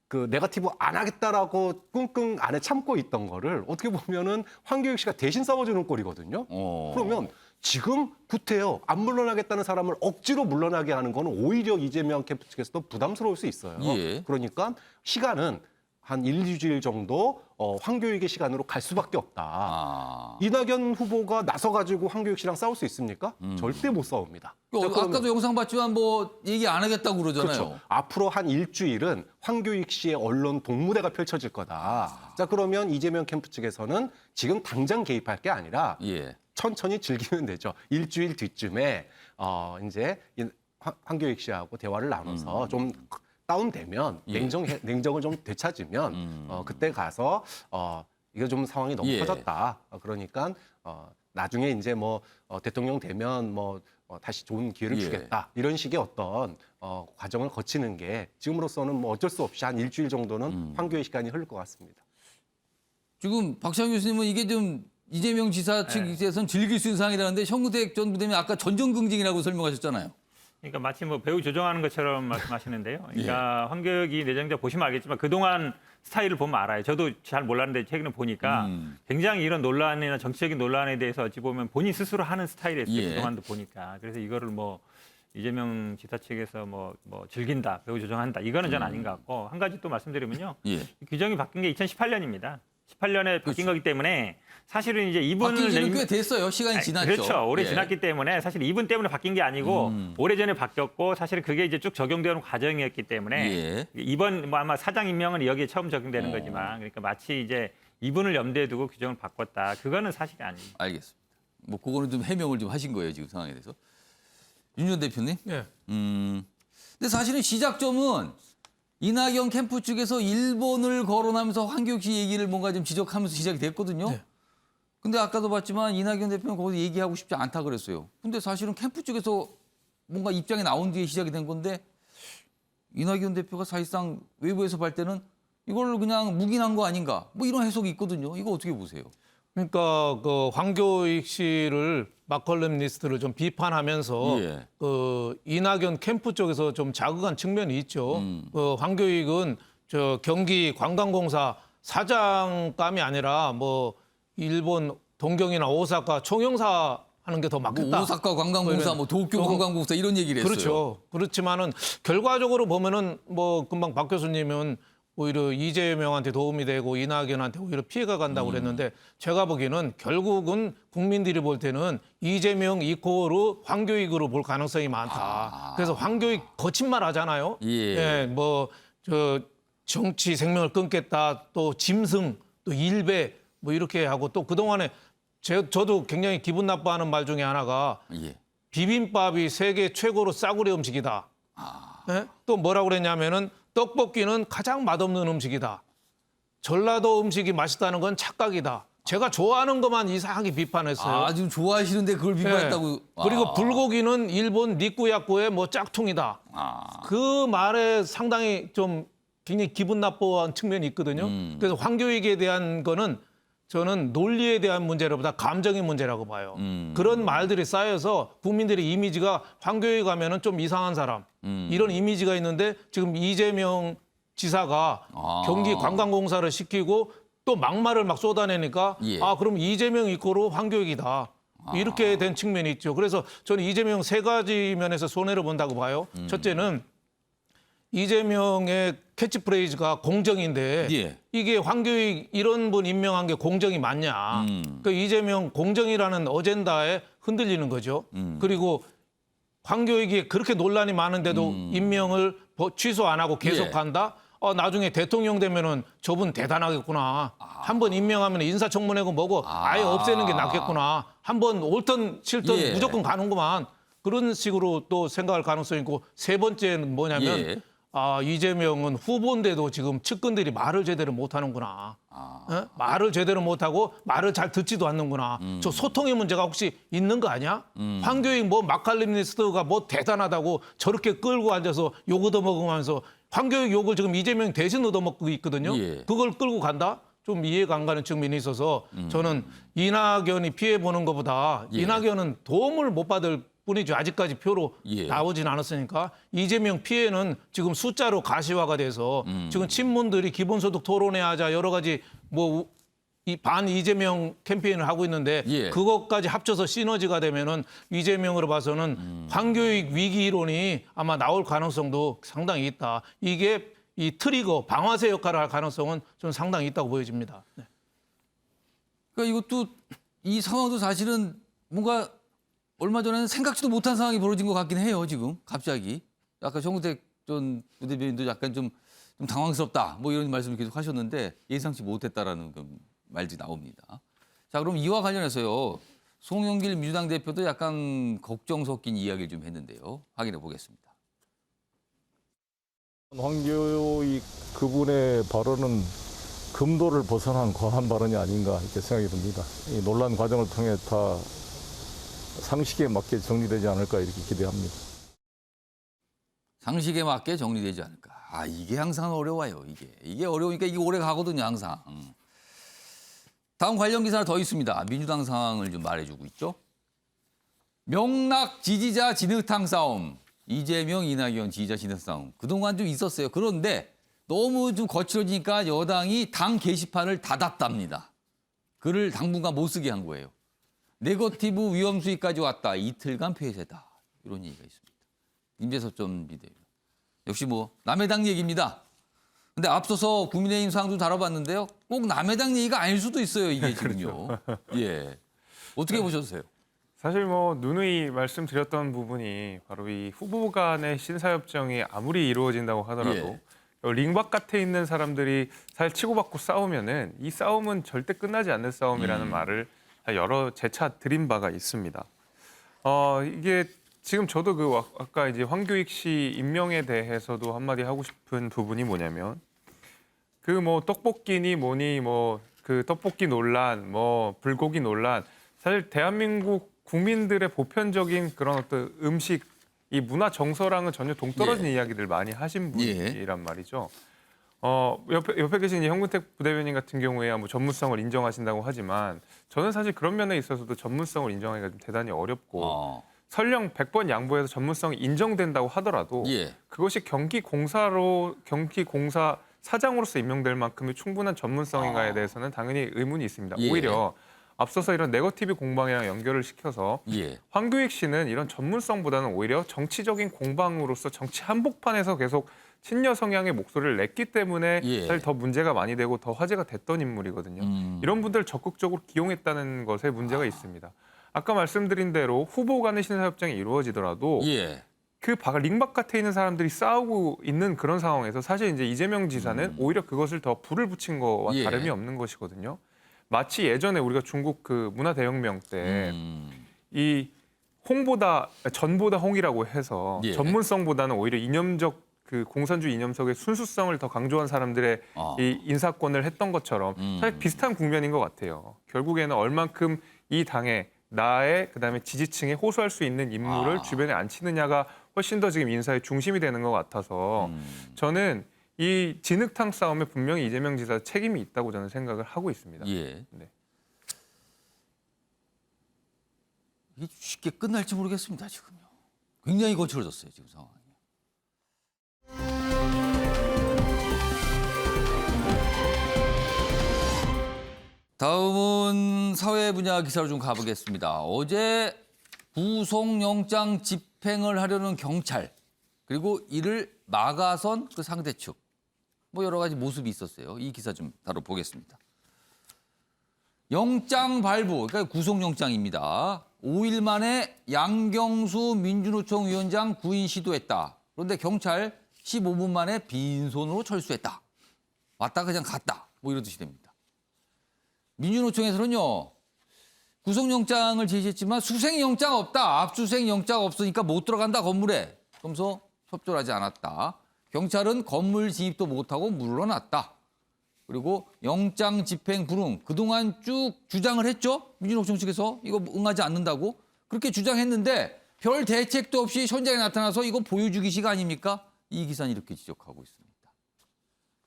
그 네거티브 안 하겠다라고 끙끙 안에 참고 있던 거를 어떻게 보면은 황교익 씨가 대신 싸워주는 꼴이거든요. 그러면 지금 구태여 안 물러나겠다는 사람을 억지로 물러나게 하는 거는 오히려 이재명 캠프 측에서도 부담스러울 수 있어요. 예. 그러니까 시간은 한 1, 2주일 정도 황교익의 시간으로 갈 수밖에 없다. 이낙연 후보가 나서가지고 황교익 씨랑 싸울 수 있습니까? 절대 못 싸웁니다. 자, 아까도 영상 봤지만 뭐 얘기 안 하겠다고 그러잖아요. 그렇죠. 앞으로 한 일주일은 황교익 씨의 언론 동무대가 펼쳐질 거다. 자, 그러면 이재명 캠프 측에서는 지금 당장 개입할 게 아니라 예. 천천히 즐기면 되죠. 일주일 뒤쯤에 이제 황교익 씨하고 대화를 나눠서 좀 다운되면 예. 냉정을 좀 되찾으면 그때 가서 이거 좀 상황이 너무 예. 커졌다. 그러니까 나중에 이제 뭐 대통령 되면 뭐 다시 좋은 기회를 예. 주겠다. 이런 식의 어떤 과정을 거치는 게 지금으로서는 뭐 어쩔 수 없이 한 일주일 정도는 황교의 시간이 흐를 것 같습니다. 지금 박찬원 교수님은 이게 좀 이재명 지사 측에서는 즐길 수 있는 상황이라는데 정무택 전 부대변인 아까 전전긍긍이라고 설명하셨잖아요. 그러니까 마치 뭐 배우 조종하는 것처럼 말씀하시는데요. 그러니까 황교익이 내정자 보시면 알겠지만 그동안 스타일을 보면 알아요. 저도 잘 몰랐는데 최근에 보니까 굉장히 이런 논란이나 정치적인 논란에 대해서 어찌 보면 본인 스스로 하는 스타일이었어요. 예. 그동안도 보니까. 그래서 이거를 뭐 이재명 지사 측에서 뭐 즐긴다, 배우 조종한다. 이거는 전 아닌 것 같고 한 가지 또 말씀드리면요. 예. 규정이 바뀐 게 2018년입니다. 18년에 바뀐 거기 때문에 사실은 이제 이분을 바뀐 지는 꽤 됐어요. 시간이 지났죠. 그렇죠. 오래 예. 지났기 때문에 사실 이분 때문에 바뀐 게 아니고 오래전에 바뀌었고 사실 그게 이제 쭉 적용되는 과정이었기 때문에 예. 이번 뭐 아마 사장 임명은 여기에 처음 적용되는 거지만 그러니까 마치 이제 이분을 염두에 두고 규정을 바꿨다. 그거는 사실이 아닙니다. 알겠습니다. 뭐 그거는 좀 해명을 좀 하신 거예요. 지금 상황에 대해서. 윤 전 대표님. 예. 근데 사실은 시작점은 이낙연 캠프 측에서 일본을 거론하면서 황교익 씨 얘기를 뭔가 좀 지적하면서 시작이 됐거든요. 네. 근데 아까도 봤지만 이낙연 대표는 거기서 얘기하고 싶지 않다 그랬어요. 근데 사실은 캠프 쪽에서 뭔가 입장이 나온 뒤에 시작이 된 건데 이낙연 대표가 사실상 외부에서 볼 때는 이걸 그냥 묵인한 거 아닌가 뭐 이런 해석이 있거든요. 이거 어떻게 보세요? 그러니까 그 황교익 씨를 막걸림리스트를 좀 비판하면서 예. 그 이낙연 캠프 쪽에서 좀 자극한 측면이 있죠. 그 황교익은 저 경기 관광공사 사장감이 아니라 뭐 일본 동경이나 오사카 총영사 하는 게 더 맞겠다. 뭐 오사카 관광공사, 뭐 도쿄 관광공사 이런 얘기를 했어요. 그렇죠. 그렇지만은 결과적으로 보면은 뭐 금방 박 교수님은 오히려 이재명한테 도움이 되고 이낙연한테 오히려 피해가 간다고 그랬는데 제가 보기에는 결국은 국민들이 볼 때는 이재명 이코르 황교익으로 볼 가능성이 많다. 그래서 황교익 거친 말 하잖아요. 예. 뭐 저 정치 생명을 끊겠다. 또 짐승, 또 일배 뭐 이렇게 하고 또 그동안에 저도 굉장히 기분 나빠하는 말 중에 하나가 예. 비빔밥이 세계 최고로 싸구려 음식이다. 예? 또 뭐라고 그랬냐면은 떡볶이는 가장 맛없는 음식이다. 전라도 음식이 맛있다는 건 착각이다. 제가 좋아하는 것만 이상하게 비판했어요. 아, 지금 좋아하시는데 그걸 비판했다고. 예. 그리고 불고기는 일본 니꾸야꾸의 뭐 짝퉁이다. 그 말에 상당히 좀 굉장히 기분 나빠한 측면이 있거든요. 그래서 황교익에 대한 거는 저는 논리에 대한 문제보다 감정의 문제라고 봐요. 그런 말들이 쌓여서 국민들의 이미지가 황교익 하면은 좀 이상한 사람 이런 이미지가 있는데 지금 이재명 지사가 경기 관광공사를 시키고 또 막말을 막 쏟아내니까 그럼 이재명 이코로 황교익이다. 이렇게 된 측면이 있죠. 그래서 저는 이재명 세 가지 면에서 손해를 본다고 봐요. 첫째는 이재명의 캐치프레이즈가 공정인데 이게 황교익 이런 분 임명한 게 공정이 맞냐. 그 이재명 공정이라는 어젠다에 흔들리는 거죠. 그리고 황교익이 그렇게 논란이 많은데도 임명을 취소 안 하고 계속한다. 나중에 대통령 되면은 저분 대단하겠구나. 한번 임명하면 인사청문회고 뭐고 아예 없애는 게 낫겠구나. 한번 옳든 싫든 무조건 가는구만. 그런 식으로 또 생각할 가능성이 있고 세 번째는 뭐냐면 이재명은 후보인데도 지금 측근들이 말을 제대로 못하는구나. 말을 제대로 못하고 말을 잘 듣지도 않는구나. 저 소통의 문제가 혹시 있는 거 아니야? 황교익 뭐 마칼리니스트가 뭐 대단하다고 저렇게 끌고 앉아서 욕 얻어먹으면서 황교익 욕을 지금 이재명 대신 얻어먹고 있거든요. 그걸 끌고 간다? 좀 이해가 안 가는 측면이 있어서 저는 이낙연이 피해보는 것보다 이낙연은 도움을 못 받을 뿐이죠. 아직까지 표로 나오진 않았으니까 이재명 피해는 지금 숫자로 가시화가 돼서 지금 친문들이 기본소득 토론회 하자 여러 가지 뭐 이 반 이재명 캠페인을 하고 있는데 그것까지 합쳐서 시너지가 되면은 이재명으로 봐서는 황교익 위기 이론이 아마 나올 가능성도 상당히 있다. 이게 이 트리거 방아쇠 역할을 할 가능성은 좀 상당히 있다고 보여집니다. 네. 그러니까 이것도 이 상황도 사실은 뭔가 얼마 전에는 생각지도 못한 상황이 벌어진 것 같긴 해요. 지금 갑자기 아까 정우택 전 부대변인도 약간 좀 당황스럽다 뭐 이런 말씀을 계속 하셨는데 예상치 못했다라는 말이 나옵니다. 자, 그럼 이와 관련해서요. 송영길 민주당 대표도 약간 걱정 섞인 이야기를 좀 했는데요. 확인해 보겠습니다. 황교익 그분의 발언은 금도를 벗어난 과한 발언이 아닌가 이렇게 생각이 듭니다. 이 논란 과정을 통해 다 상식에 맞게 정리되지 않을까 이렇게 기대합니다. 상식에 맞게 정리되지 않을까. 이게 항상 어려워요. 이게 어려우니까 이게 오래 가거든요. 항상. 다음 관련 기사 하나 더 있습니다. 민주당 상황을 좀 말해주고 있죠. 명락 지지자 진흙탕 싸움. 이재명, 이낙연 지지자 진흙탕 싸움. 그동안 좀 있었어요. 그런데 너무 좀 거칠어지니까 여당이 당 게시판을 닫았답니다. 글을 당분간 못 쓰게 한 거예요. 네거티브 위험 수위까지 왔다. 이틀간 폐쇄다. 이런 얘기가 있습니다. 임재석 전 비대위원. 역시 뭐 남의 당 얘기입니다. 근데 앞서서 국민의힘 상도 다뤄봤는데요. 꼭 남의 당 얘기가 아닐 수도 있어요. 이게 지금요. 어떻게 보셨어요? 사실 뭐 누누이 말씀드렸던 부분이 바로 이 후보 간의 신사협정이 아무리 이루어진다고 하더라도 링 바깥에 있는 사람들이 사실 치고받고 싸우면은 이 싸움은 절대 끝나지 않는 싸움이라는 말을 여러 재차 드린 바가 있습니다. 이게 지금 저도 아까 이제 황교익 씨 임명에 대해서도 한마디 하고 싶은 부분이 뭐냐면 뭐 떡볶이니 뭐니 뭐 그 떡볶이 논란, 뭐 불고기 논란 사실 대한민국 국민들의 보편적인 그런 어떤 음식 이 문화 정서랑은 전혀 동떨어진 이야기들 많이 하신 분이란 말이죠. 옆에 계신 형근택 부대변인 같은 경우에 뭐 전문성을 인정하신다고 하지만 저는 사실 그런 면에 있어서도 전문성을 인정하기가 좀 대단히 어렵고 설령 100번 양보해서 전문성이 인정된다고 하더라도 그것이 경기공사 사장으로서 임명될 만큼의 충분한 전문성인가에 대해서는 당연히 의문이 있습니다. 오히려 앞서서 이런 네거티브 공방이랑 연결을 시켜서 황교익 씨는 이런 전문성보다는 오히려 정치적인 공방으로서 정치 한복판에서 계속 친여 성향의 목소리를 냈기 때문에 사실 더 문제가 많이 되고 더 화제가 됐던 인물이거든요. 이런 분들을 적극적으로 기용했다는 것에 문제가 있습니다. 아까 말씀드린 대로 후보 간의 신사협정이 이루어지더라도 그 링 바깥에 있는 사람들이 싸우고 있는 그런 상황에서 사실 이제 이재명 지사는 오히려 그것을 더 불을 붙인 거와 다름이 없는 것이거든요. 마치 예전에 우리가 중국 그 문화 대혁명 때 이 전보다 홍이라고 해서 예. 전문성보다는 오히려 이념적 그 공산주의 이념석의 순수성을 더 강조한 사람들의 이 인사권을 했던 것처럼 사실 비슷한 국면인 것 같아요. 결국에는 얼만큼 이 당에 나의 그다음에 지지층에 호소할 수 있는 인물을 주변에 앉히느냐가 훨씬 더 지금 인사의 중심이 되는 것 같아서 저는 이 진흙탕 싸움에 분명히 이재명 지사 책임이 있다고 저는 생각을 하고 있습니다. 예. 네. 이게 쉽게 끝날지 모르겠습니다, 지금요. 굉장히 거칠어졌어요, 지금 상황이. 다음은 사회 분야 기사로 좀 가보겠습니다. 어제 구속영장 집행을 하려는 경찰, 그리고 이를 막아선 그 상대 측, 뭐 여러 가지 모습이 있었어요. 이 기사 좀 다뤄보겠습니다. 영장 발부, 그러니까 구속영장입니다. 5일 만에 양경수 민주노총 위원장 구인 시도했다. 그런데 경찰 15분 만에 빈손으로 철수했다. 왔다 그냥 갔다. 뭐 이런 뜻이 됩니다. 민주노총에서는요, 구속영장을 제시했지만 수색영장 없다. 압수수색영장 없으니까 못 들어간다, 건물에. 그러면서 협조하지 않았다. 경찰은 건물 진입도 못하고 물러났다. 그리고 영장 집행 불응, 그동안 쭉 주장을 했죠. 민주노총 측에서 이거 응하지 않는다고. 그렇게 주장했는데 별 대책도 없이 현장에 나타나서 이거 보여주기식 아닙니까? 이 기사는 이렇게 지적하고 있습니다.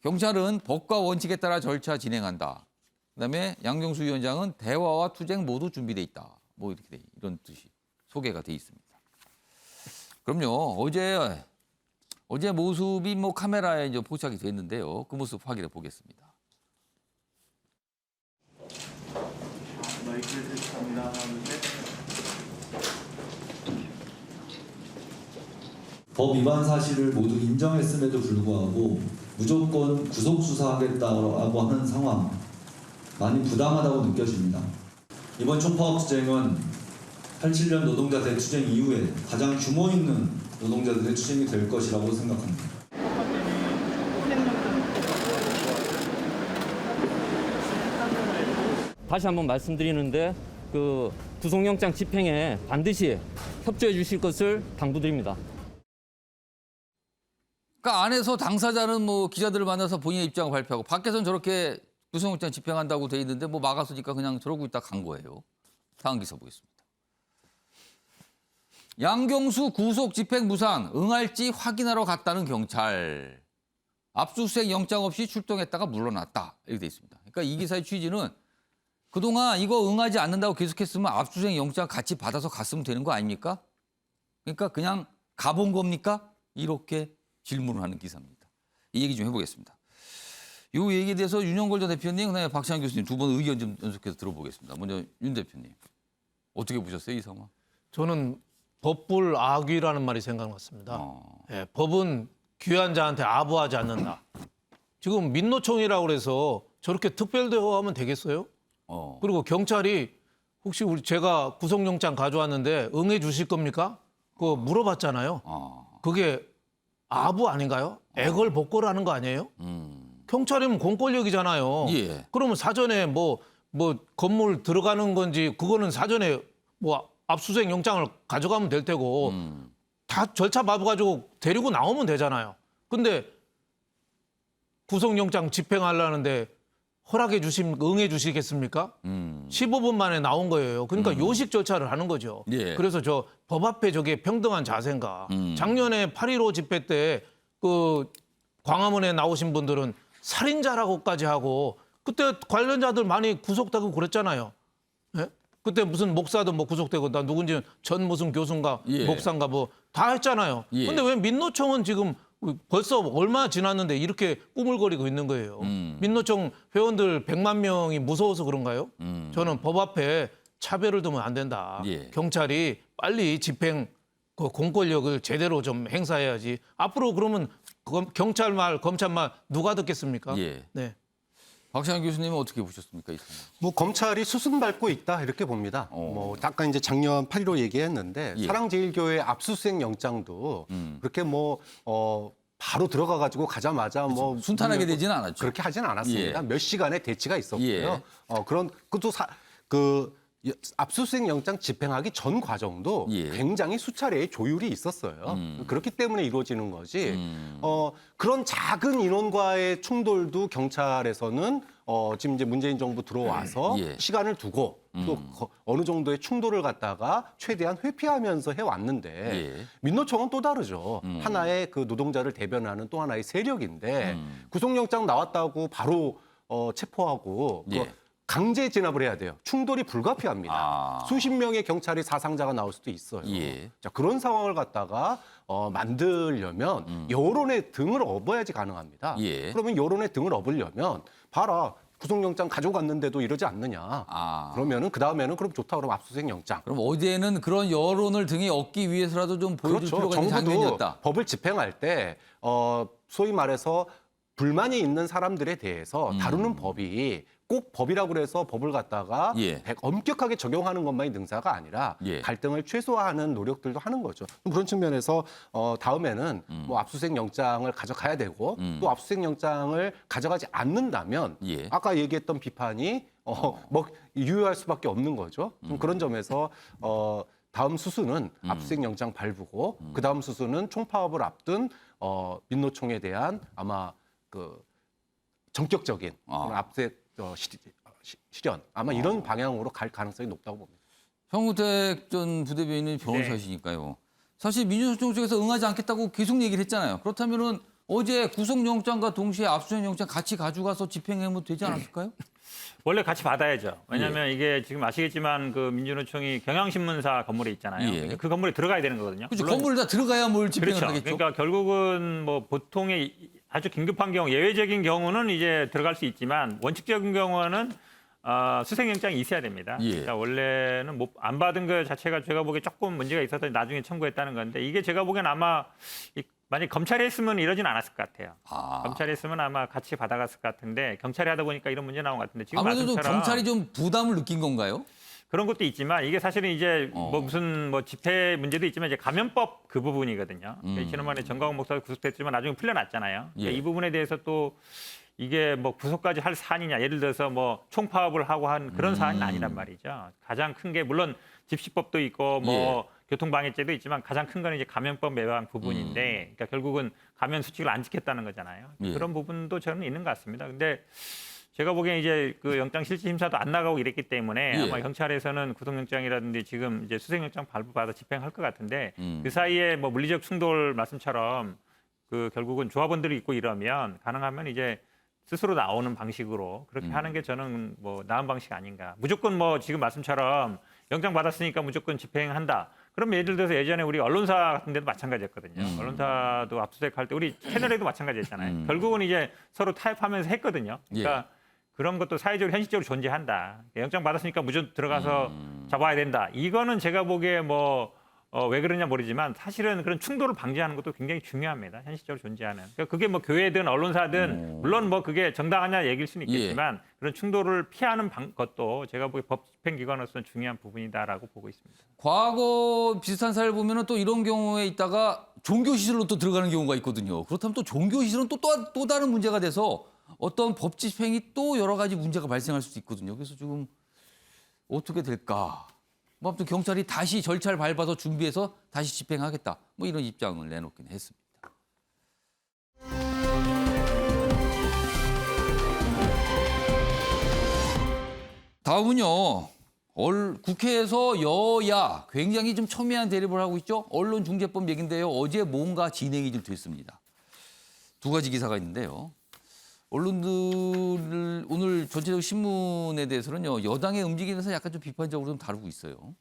경찰은 법과 원칙에 따라 절차 진행한다. 그다음에 양경수 위원장은 대화와 투쟁 모두 준비돼 있다. 뭐 이렇게 이런 뜻이 소개가 돼 있습니다. 그럼요. 어제 모습이 뭐 카메라에 이제 포착이 됐는데요. 그 모습 확인해 보겠습니다. 법 위반 사실을 모두 인정했음에도 불구하고 무조건 구속 수사하겠다고 하는 상황 많이 부당하다고 느껴집니다. 이번 총파업 투쟁은 87년 노동자 대투쟁 이후에 가장 규모 있는 노동자들의 투쟁이 될 것이라고 생각합니다. 다시 한번 말씀드리는데 그 구속영장 집행에 반드시 협조해 주실 것을 당부드립니다. 그러니까 안에서 당사자는 뭐 기자들을 만나서 본인의 입장을 발표하고 밖에서는 저렇게 구속영장 집행한다고 돼 있는데 뭐 막았으니까 그냥 저러고 있다 간 거예요. 다음 기사 보겠습니다. 양경수 구속 집행 무산 응할지 확인하러 갔다는 경찰. 압수수색 영장 없이 출동했다가 물러났다. 이렇게 돼 있습니다. 그러니까 이 기사의 취지는 그동안 이거 응하지 않는다고 계속했으면 압수수색 영장 같이 받아서 갔으면 되는 거 아닙니까? 그러니까 그냥 가본 겁니까? 이렇게 질문을 하는 기사입니다. 이 얘기 좀 해보겠습니다. 이 얘기에 대해서 윤영걸 전 대표님, 그다음에 박찬영 교수님 두 분 의견 좀 연속해서 들어보겠습니다. 먼저 윤 대표님. 어떻게 보셨어요, 이 상황? 저는 법불 악귀라는 말이 생각났습니다. 예, 법은 귀한 자한테 아부하지 않는다. 지금 민노총이라고 그래서 저렇게 특별 대우하면 되겠어요? 그리고 경찰이 혹시 제가 구속영장 가져왔는데 응해 주실 겁니까? 그거 물어봤잖아요. 그게 아부 아닌가요? 애걸복걸하는 거 아니에요? 경찰이면 공권력이잖아요. 예. 그러면 사전에 뭐 건물 들어가는 건지 그거는 사전에 뭐 압수수색 영장을 가져가면 될 테고 다 절차 밟아가지고 데리고 나오면 되잖아요. 근데 구속영장 집행하려는데 응해 주시겠습니까? 15분 만에 나온 거예요. 그러니까 요식 절차를 하는 거죠. 예. 그래서 저 법 앞에 저게 평등한 자세인가. 작년에 8.15 집회 때 그 광화문에 나오신 분들은 살인자라고까지 하고 그때 관련자들 많이 구속되고 그랬잖아요. 예? 그때 무슨 목사도 뭐 구속되고 나 누군지 전 무슨 교수인가 예. 목사인가 뭐 다 했잖아요. 예. 근데 왜 민노총은 지금 벌써 얼마 지났는데 이렇게 꾸물거리고 있는 거예요. 민노총 회원들 100만 명이 무서워서 그런가요? 저는 법 앞에 차별을 두면 안 된다. 예. 경찰이 빨리 집행 그 공권력을 제대로 좀 행사해야지. 앞으로 그러면 경찰 말, 검찰 말 누가 듣겠습니까? 예. 네. 박찬영 교수님은 어떻게 보셨습니까, 이 상황? 뭐 검찰이 수순 밟고 있다 이렇게 봅니다. 뭐 아까 이제 작년 8.15 얘기했는데 예. 사랑제일교회 압수수색 영장도 그렇게 바로 들어가 가지고 가자마자 뭐 순탄하게 되지는 않았죠. 그렇게 하지는 않았습니다. 예. 몇 시간의 대치가 있었고요. 예. 그런 그것도 그 압수수색 영장 집행하기 전 과정도 예. 굉장히 수차례의 조율이 있었어요. 그렇기 때문에 이루어지는 거지. 그런 작은 인원과의 충돌도 경찰에서는 지금 이제 문재인 정부 들어와서 예. 시간을 두고 또 어느 정도의 충돌을 갖다가 최대한 회피하면서 해왔는데 예. 민노총은 또 다르죠. 하나의 그 노동자를 대변하는 또 하나의 세력인데 구속영장 나왔다고 바로 체포하고 예. 강제 진압을 해야 돼요. 충돌이 불가피합니다. 수십 명의 경찰이 사상자가 나올 수도 있어요. 예. 자, 그런 상황을 갖다가 만들려면 여론의 등을 업어야지 가능합니다. 예. 그러면 여론의 등을 업으려면 봐라. 구속영장 가져갔는데도 이러지 않느냐. 그러면은 그 다음에는 그럼 좋다 그러면 압수수색 영장. 그럼 어제는 그런 여론을 등에 얻기 위해서라도 좀 보여줄 필요가 있는 정부도 장면이었다. 법을 집행할 때 소위 말해서 불만이 있는 사람들에 대해서 다루는 법이 꼭 법이라고 해서 법을 갖다가 예. 엄격하게 적용하는 것만이 능사가 아니라 예. 갈등을 최소화하는 노력들도 하는 거죠. 그런 측면에서 다음에는 뭐 압수수색 영장을 가져가야 되고 또 압수수색 영장을 가져가지 않는다면 예. 아까 얘기했던 비판이 뭐 유효할 수밖에 없는 거죠. 그런 점에서 다음 수순은 압수수색 영장 발부고 그 다음 수순은 총파업을 앞둔 민노총에 대한 아마 그 전격적인 압수수색 실현 아마 이런 방향으로 갈 가능성이 높다고 봅니다. 정우택 전 부대변인은 변호사시니까요. 사실 민주노총 쪽에서 응하지 않겠다고 계속 얘기를 했잖아요. 그렇다면은 어제 구속영장과 동시에 압수수색영장 같이 가져가서 집행하면 되지 않았을까요? 원래 같이 받아야죠. 왜냐하면 이게 지금 아시겠지만 그 민주노총이 경향신문사 건물에 있잖아요. 예. 그 건물에 들어가야 되는 거거든요. 그렇죠. 물론 건물 다 들어가야 뭘 집행을 그렇죠. 하겠죠. 그러니까 결국은 뭐 보통의 아주 긴급한 경우, 예외적인 경우는 이제 들어갈 수 있지만 원칙적인 경우는 수색영장이 있어야 됩니다. 예. 그러니까 원래는 안 받은 것 자체가 제가 보기에 조금 문제가 있어서 나중에 청구했다는 건데 이게 제가 보기엔 아마 만약 검찰이 했으면 이러진 않았을 것 같아요. 검찰이 했으면 아마 같이 받아갔을 것 같은데 경찰이 하다 보니까 이런 문제 나온 것 같은데 지금 아무래도 좀 말씀처럼 경찰이 좀 부담을 느낀 건가요? 그런 것도 있지만 이게 사실은 이제 뭐 무슨 뭐 집회 문제도 있지만 이제 감염법 그 부분이거든요. 그러니까 지난번에 정광훈 목사가 구속됐지만 나중에 풀려났잖아요. 예. 그러니까 이 부분에 대해서 또 이게 뭐 구속까지 할 사안이냐 예를 들어서 뭐 총파업을 하고 한 그런 사안은 아니란 말이죠. 가장 큰 게 물론 집시법도 있고 뭐 교통방해죄도 있지만 가장 큰 거는 이제 감염법 매방 부분인데 그러니까 결국은 감염 수칙을 안 지켰다는 거잖아요. 예. 그런 부분도 저는 있는 것 같습니다. 근데 제가 보기엔 이제 그 영장 실질 심사도 안 나가고 이랬기 때문에 예. 아마 경찰에서는 구속영장이라든지 지금 이제 수색영장 발부받아 집행할 것 같은데 그 사이에 뭐 물리적 충돌 말씀처럼 그 결국은 조합원들이 있고 이러면 가능하면 이제 스스로 나오는 방식으로 그렇게 하는 게 저는 뭐 나은 방식 아닌가. 무조건 뭐 지금 말씀처럼 영장 받았으니까 무조건 집행한다. 그럼 예를 들어서 예전에 우리 언론사 같은 데도 마찬가지였거든요. 언론사도 압수수색할 때 우리 채널에도 마찬가지였잖아요. 결국은 이제 서로 타협하면서 했거든요. 그러니까 그런 것도 사회적으로 현실적으로 존재한다. 영장 받았으니까 무조건 들어가서 잡아야 된다. 이거는 제가 보기에 뭐 왜 그러냐 모르지만 사실은 그런 충돌을 방지하는 것도 굉장히 중요합니다. 현실적으로 존재하는. 그러니까 그게 뭐 교회든 언론사든 물론 뭐 그게 정당하냐 얘기일 수는 있겠지만 그런 충돌을 피하는 것도 제가 보기에 법 집행기관으로서는 중요한 부분이다라고 보고 있습니다. 과거 비슷한 사례를 보면은 또 이런 경우에 있다가 종교시설로 또 들어가는 경우가 있거든요. 그렇다면 또 종교시설은 또 다른 문제가 돼서 어떤 법 집행이 또 여러 가지 문제가 발생할 수도 있거든요. 그래서 지금 어떻게 될까? 뭐 아무튼 경찰이 다시 절차를 밟아서 준비해서 다시 집행하겠다. 뭐 이런 입장을 내놓긴 했습니다. 다음은요. 국회에서 여야 굉장히 좀 첨예한 대립을 하고 있죠. 언론중재법 얘기인데요. 어제 뭔가 진행이 좀 됐습니다. 두 가지 기사가 있는데요. 언론들 오늘 전체적 신문에 대해서는요. 여당의 움직임에서 약간 좀 비판적으로 좀 다루고 있어요.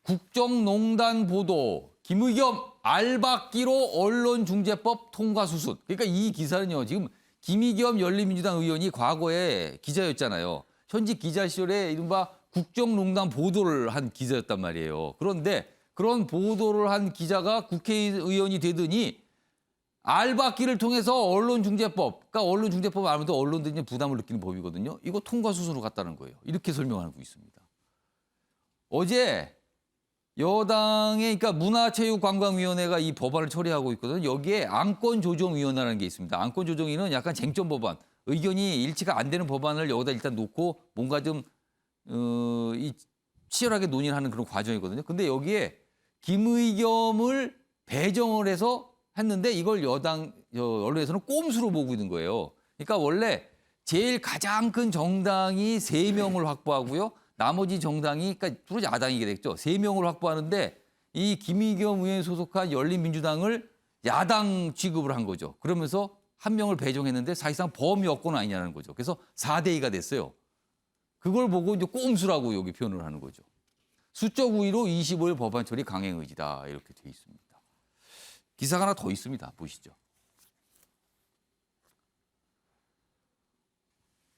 국정농단 보도 김의겸 알박기로 언론중재법 통과 수순. 그러니까 이 기사는요. 지금 김의겸 열린민주당 의원이 과거에 기자였잖아요. 현직 기자 시절에 이른바 국정농단 보도를 한 기자였단 말이에요. 그런데 그런 보도를 한 기자가 국회의원이 되더니 알박기를 통해서 언론중재법, 그러니까 언론중재법 아무래도 언론들이 부담을 느끼는 법이거든요. 이거 통과 수순으로 갔다는 거예요. 이렇게 설명하고 있습니다. 어제 여당의 그러니까 문화체육관광위원회가 이 법안을 처리하고 있거든요. 여기에 안건조정위원회라는 게 있습니다. 안건조정위는 약간 쟁점 법안, 의견이 일치가 안 되는 법안을 여기다 일단 놓고 뭔가 좀 이 치열하게 논의를 하는 그런 과정이거든요. 근데 여기에 김의겸을 배정을 해서 했는데 이걸 언론에서는 꼼수로 보고 있는 거예요. 그러니까 원래 제일 가장 큰 정당이 3명을 확보하고요. 나머지 정당이, 그러니까 주로 야당이게 됐죠. 3명을 확보하는데 이 김의겸 의원이 소속한 열린민주당을 야당 취급을 한 거죠. 그러면서 한 명을 배정했는데 사실상 범위 여건 아니냐는 거죠. 그래서 4대2가 됐어요. 그걸 보고 이제 꼼수라고 여기 표현을 하는 거죠. 수적 우위로 25일 법안 처리 강행 의지다 이렇게 돼 있습니다. 기사가 하나 더 있습니다. 보시죠.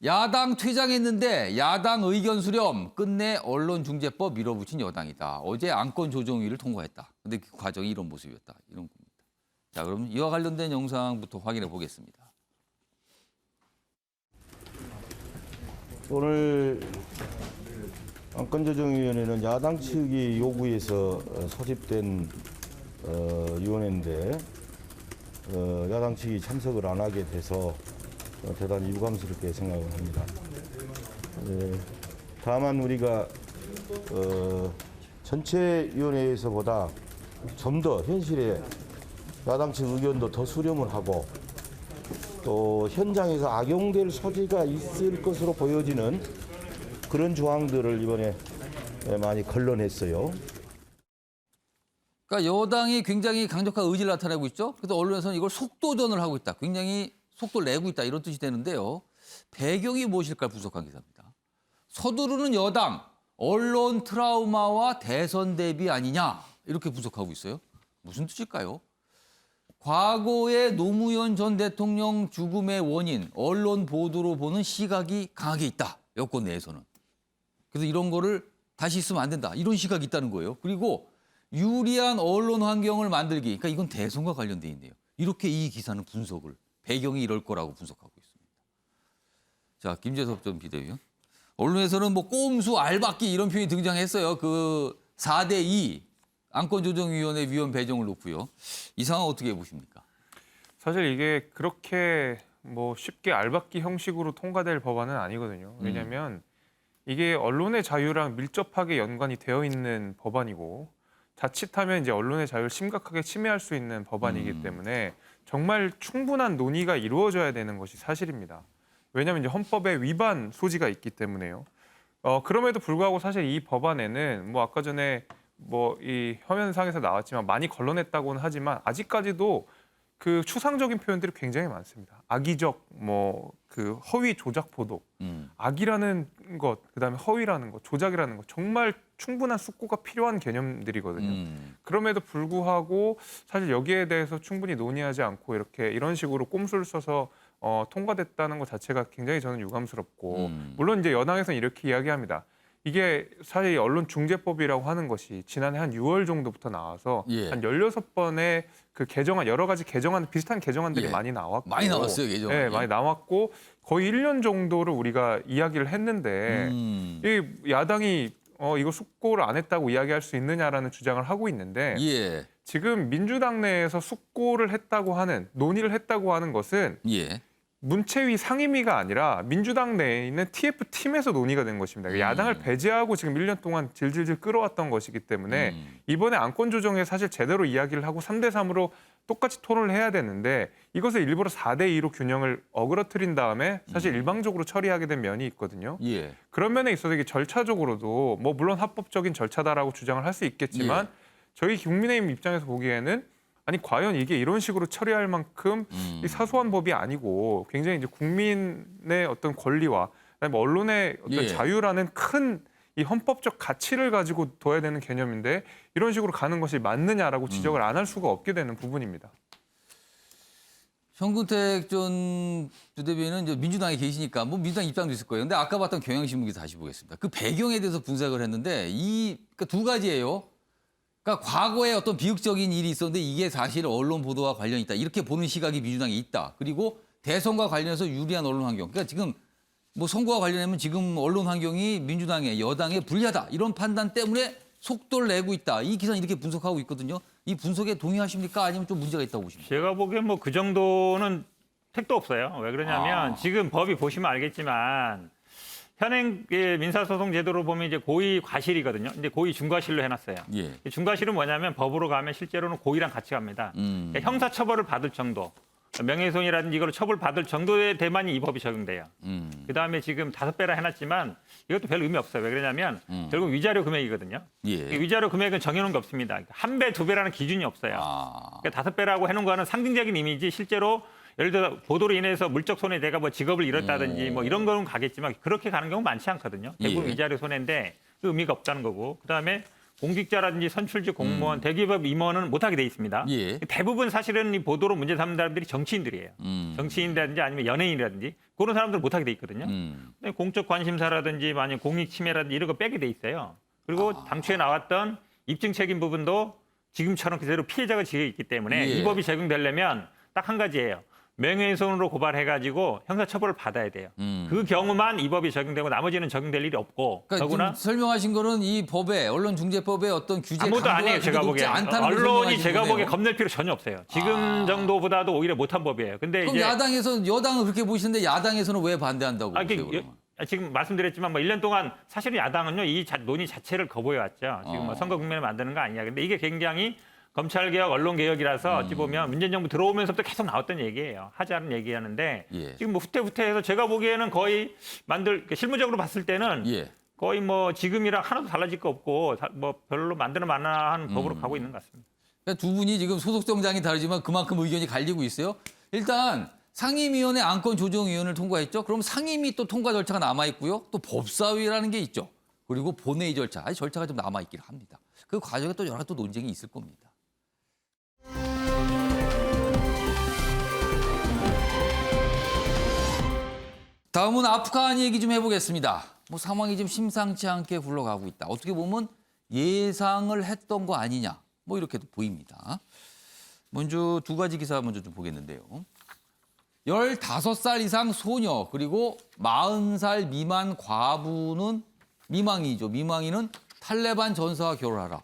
야당 퇴장했는데 야당 의견 수렴 끝내 언론중재법 밀어붙인 여당이다. 어제 안건조정위를 통과했다. 근데 그 과정이 이런 모습이었다. 이런 겁니다. 자, 그럼 이와 관련된 영상부터 확인해 보겠습니다. 오늘 안건조정위원회는 야당 측이 요구해서 소집된 위원회인데 야당 측이 참석을 안 하게 돼서 대단히 유감스럽게 생각을 합니다. 다만 우리가 전체 위원회에서보다 좀 더 현실에 야당 측 의견도 더 수렴을 하고 또 현장에서 악용될 소지가 있을 것으로 보여지는 그런 조항들을 이번에 많이 걸러냈어요. 그러니까 여당이 굉장히 강력한 의지를 나타내고 있죠. 그래서 언론에서는 이걸 속도전을 하고 있다. 굉장히 속도를 내고 있다. 이런 뜻이 되는데요. 배경이 무엇일까 분석한 기사입니다. 서두르는 여당, 언론 트라우마와 대선 대비 아니냐. 이렇게 분석하고 있어요. 무슨 뜻일까요? 과거의 노무현 전 대통령 죽음의 원인, 언론 보도로 보는 시각이 강하게 있다. 여권 내에서는. 그래서 이런 거를 다시 쓰면 안 된다. 이런 시각이 있다는 거예요. 그리고 유리한 언론 환경을 만들기. 그러니까 이건 대선과 관련돼 있네요. 이렇게 이 기사는 분석을, 배경이 이럴 거라고 분석하고 있습니다. 자, 김재섭 전 비대위원. 언론에서는 뭐 꼼수, 알박기 이런 표현이 등장했어요. 그 4대2 안건조정위원회 위원 배정을 놓고요. 이 상황 어떻게 보십니까? 사실 이게 그렇게 뭐 쉽게 알박기 형식으로 통과될 법안은 아니거든요. 왜냐하면 이게 언론의 자유랑 밀접하게 연관이 되어 있는 법안이고 자칫하면 이제 언론의 자유를 심각하게 침해할 수 있는 법안이기 때문에 정말 충분한 논의가 이루어져야 되는 것이 사실입니다. 왜냐하면 이제 헌법에 위반 소지가 있기 때문에요. 그럼에도 불구하고 사실 이 법안에는 뭐 아까 전에 뭐 이 화면상에서 나왔지만 많이 걸러냈다고는 하지만 아직까지도 그 추상적인 표현들이 굉장히 많습니다. 악의적 뭐 그 허위 조작 보도, 악이라는 것, 그다음에 허위라는 것, 조작이라는 것 정말 충분한 숙고가 필요한 개념들이거든요. 그럼에도 불구하고 사실 여기에 대해서 충분히 논의하지 않고 이런 식으로 꼼수를 써서 통과됐다는 것 자체가 굉장히 저는 유감스럽고 물론 이제 여당에서는 이렇게 이야기합니다. 이게 사실 언론중재법이라고 하는 것이 지난해 한 6월 정도부터 나와서 한 16번의 그 개정안, 여러 가지 개정안, 비슷한 개정안들이 많이 나왔고. 많이 나왔어요, 개정안이. 네, 많이 나왔고 거의 1년 정도를 우리가 이야기를 했는데 이 야당이 이거 숙고를 안 했다고 이야기할 수 있느냐라는 주장을 하고 있는데 지금 민주당 내에서 숙고를 했다고 하는, 논의를 했다고 하는 것은 문체위 상임위가 아니라 민주당 내에 있는 TF팀에서 논의가 된 것입니다. 야당을 배제하고 지금 1년 동안 질질질 끌어왔던 것이기 때문에 이번에 안건 조정에 사실 제대로 이야기를 하고 3대3으로 똑같이 토론을 해야 되는데 이것을 일부러 4대2로 균형을 어그러뜨린 다음에 사실 일방적으로 처리하게 된 면이 있거든요. 그런 면에 있어서 이게 절차적으로도 뭐 물론 합법적인 절차다라고 주장을 할 수 있겠지만 저희 국민의힘 입장에서 보기에는 아니 과연 이게 이런 식으로 처리할 만큼 이 사소한 법이 아니고 굉장히 이제 국민의 어떤 권리와 그다음에 언론의 어떤 자유라는 큰 이 헌법적 가치를 가지고 둬야 되는 개념인데 이런 식으로 가는 것이 맞느냐라고 지적을 안 할 수가 없게 되는 부분입니다. 정근택 전 부대변인은 이제 민주당에 계시니까 뭐 민주당 입장도 있을 거예요. 근데 아까 봤던 경향신문 기사 다시 보겠습니다. 그 배경에 대해서 분석을 했는데 그러니까 두 가지예요. 그러니까 과거에 어떤 비극적인 일이 있었는데 이게 사실 언론 보도와 관련이 있다. 이렇게 보는 시각이 민주당에 있다. 그리고 대선과 관련해서 유리한 언론 환경. 그러니까 지금 뭐 선거와 관련하면 지금 언론 환경이 민주당에 여당에 불리하다. 이런 판단 때문에 속도를 내고 있다. 이 기사는 이렇게 분석하고 있거든요. 이 분석에 동의하십니까? 아니면 좀 문제가 있다고 보십니까? 제가 보기엔 뭐 그 정도는 택도 없어요. 왜 그러냐면 지금 법이 보시면 알겠지만 현행 민사소송 제도로 보면 이제 고의 과실이거든요. 근데 고의 중과실로 해놨어요. 예. 중과실은 뭐냐면 법으로 가면 실제로는 고의랑 같이 갑니다. 그러니까 형사처벌을 받을 정도, 명예훼손이라든지 이걸 처벌받을 정도의 대만이 이 법이 적용돼요. 그다음에 지금 5배라 해놨지만 이것도 별 의미 없어요. 왜 그러냐면 결국 위자료 금액이거든요. 예. 위자료 금액은 정해놓은 게 없습니다. 1배, 2배라는 기준이 없어요. 그러니까 5배라고 해놓은 거는 상징적인 의미지 실제로 예를 들어 보도로 인해서 물적 손해대가 뭐 직업을 잃었다든지 뭐 이런 거는 가겠지만 그렇게 가는 경우 많지 않거든요. 대부분 예. 위자료 손해인데 그 의미가 없다는 거고. 그다음에 공직자라든지 선출직 공무원, 대기업 임원은 못하게 돼 있습니다. 예. 대부분 사실은 이 보도로 문제 삼는 사람들이 정치인들이에요. 정치인이라든지 아니면 연예인이라든지 그런 사람들 못하게 돼 있거든요. 근데 공적 관심사라든지 만약 공익 침해라든지 이런 거 빼게 돼 있어요. 그리고 당초에 나왔던 입증 책임 부분도 지금처럼 그대로 피해자가 지어 있기 때문에 예. 이 법이 적용되려면 딱 한 가지예요. 명예훼손으로 고발해가지고 형사처벌을 받아야 돼요. 그 경우만 이 법이 적용되고 나머지는 적용될 일이 없고 그러니까 더구나 지금 설명하신 거는 이 법에 언론중재법에 어떤 규제 아무것도 아니에요. 제가 보기에 언론이 제가 보기에 보기에 겁낼 필요 전혀 없어요. 지금 정도보다도 오히려 못한 법이에요. 근데 그럼 이제 야당에서 여당은 그렇게 보시는데 야당에서는 왜 반대한다고 보세요? 그러면? 지금 말씀드렸지만 뭐 1년 동안 사실은 야당은요 이 논의 자체를 거부해왔죠. 지금 뭐 선거 국면을 만드는 거 아니냐. 근데 이게 굉장히 검찰개혁, 언론개혁이라서 어찌 보면 문재인 정부 들어오면서부터 계속 나왔던 얘기예요. 하자는 얘기하는데 예. 지금 뭐 후퇴후퇴해서 제가 보기에는 거의 실무적으로 봤을 때는 예. 거의 뭐 지금이랑 하나도 달라질 거 없고 뭐 별로 만드는 만화한 법으로 가고 있는 것 같습니다. 그러니까 두 분이 지금 소속 정당이 다르지만 그만큼 의견이 갈리고 있어요. 일단 상임위원회 안건조정위원회를 통과했죠. 그럼 상임위 또 통과 절차가 남아있고요. 또 법사위라는 게 있죠. 그리고 본회의 절차, 아니 절차가 좀 남아있기를 합니다. 그 과정에 또 여러 또 논쟁이 있을 겁니다. 다음은 아프간 얘기 좀 해보겠습니다. 뭐 상황이 좀 심상치 않게 굴러가고 있다. 어떻게 보면 예상을 했던 거 아니냐. 뭐 이렇게도 보입니다. 먼저 두 가지 기사 먼저 좀 보겠는데요. 15살 이상 소녀 그리고 40살 미만 과부는 미망이는 탈레반 전사와 결혼하라.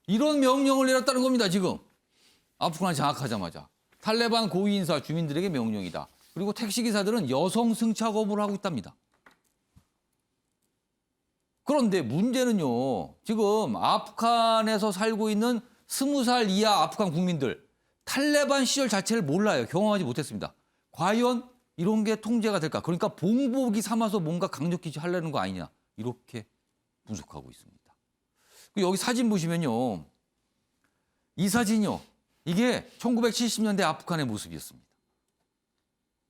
이런 명령을 내렸다는 겁니다. 지금. 아프간을 장악하자마자. 탈레반 고위 인사 주민들에게 명령이다. 그리고 택시기사들은 여성 승차 거부를 하고 있답니다. 그런데 문제는요. 지금 아프간에서 살고 있는 20살 이하 아프간 국민들. 탈레반 시절 자체를 몰라요. 경험하지 못했습니다. 과연 이런 게 통제가 될까? 그러니까 봉복이 삼아서 뭔가 강력히 하려는 거 아니냐. 이렇게 분석하고 있습니다. 여기 사진 보시면요. 이 사진이요. 이게 1970년대 아프간의 모습이었습니다.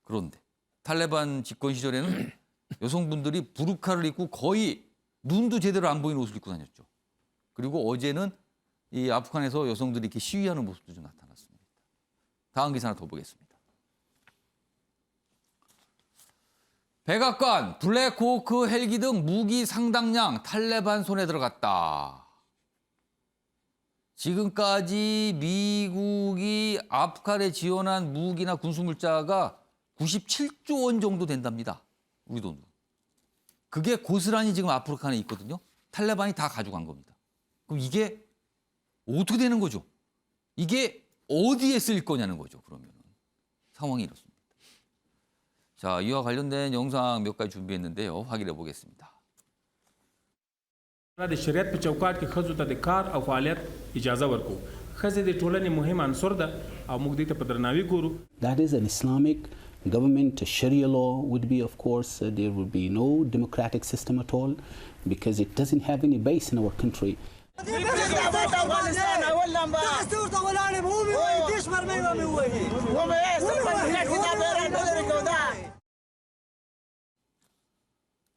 그런데 탈레반 집권 시절에는 여성분들이 부르카를 입고 거의 눈도 제대로 안 보이는 옷을 입고 다녔죠. 그리고 어제는 이 아프간에서 여성들이 이렇게 시위하는 모습도 좀 나타났습니다. 다음 기사 하나 더 보겠습니다. 백악관, 블랙호크 헬기 등 무기 상당량 탈레반 손에 들어갔다. 지금까지 미국이 아프간에 지원한 무기나 군수물자가 97조 원 정도 된답니다. 우리 돈으로. 그게 고스란히 지금 아프간에 있거든요. 탈레반이 다 가져간 겁니다. 그럼 이게 어떻게 되는 거죠? 이게 어디에 쓰일 거냐는 거죠. 그러면 상황이 이렇습니다. 자, 이와 관련된 영상 몇 가지 준비했는데요. 확인해 보겠습니다. د شریعت په چوکاټ کې ښځو ته د کار او فعالیت اجازه ورکو. ښځې د ټولنې مهم عنصر ده او موږ دې ته په درناوي ګورو. That is an Islamic government. Sharia law would be, of course, there would be no democratic system at all because it doesn't have any base in our country.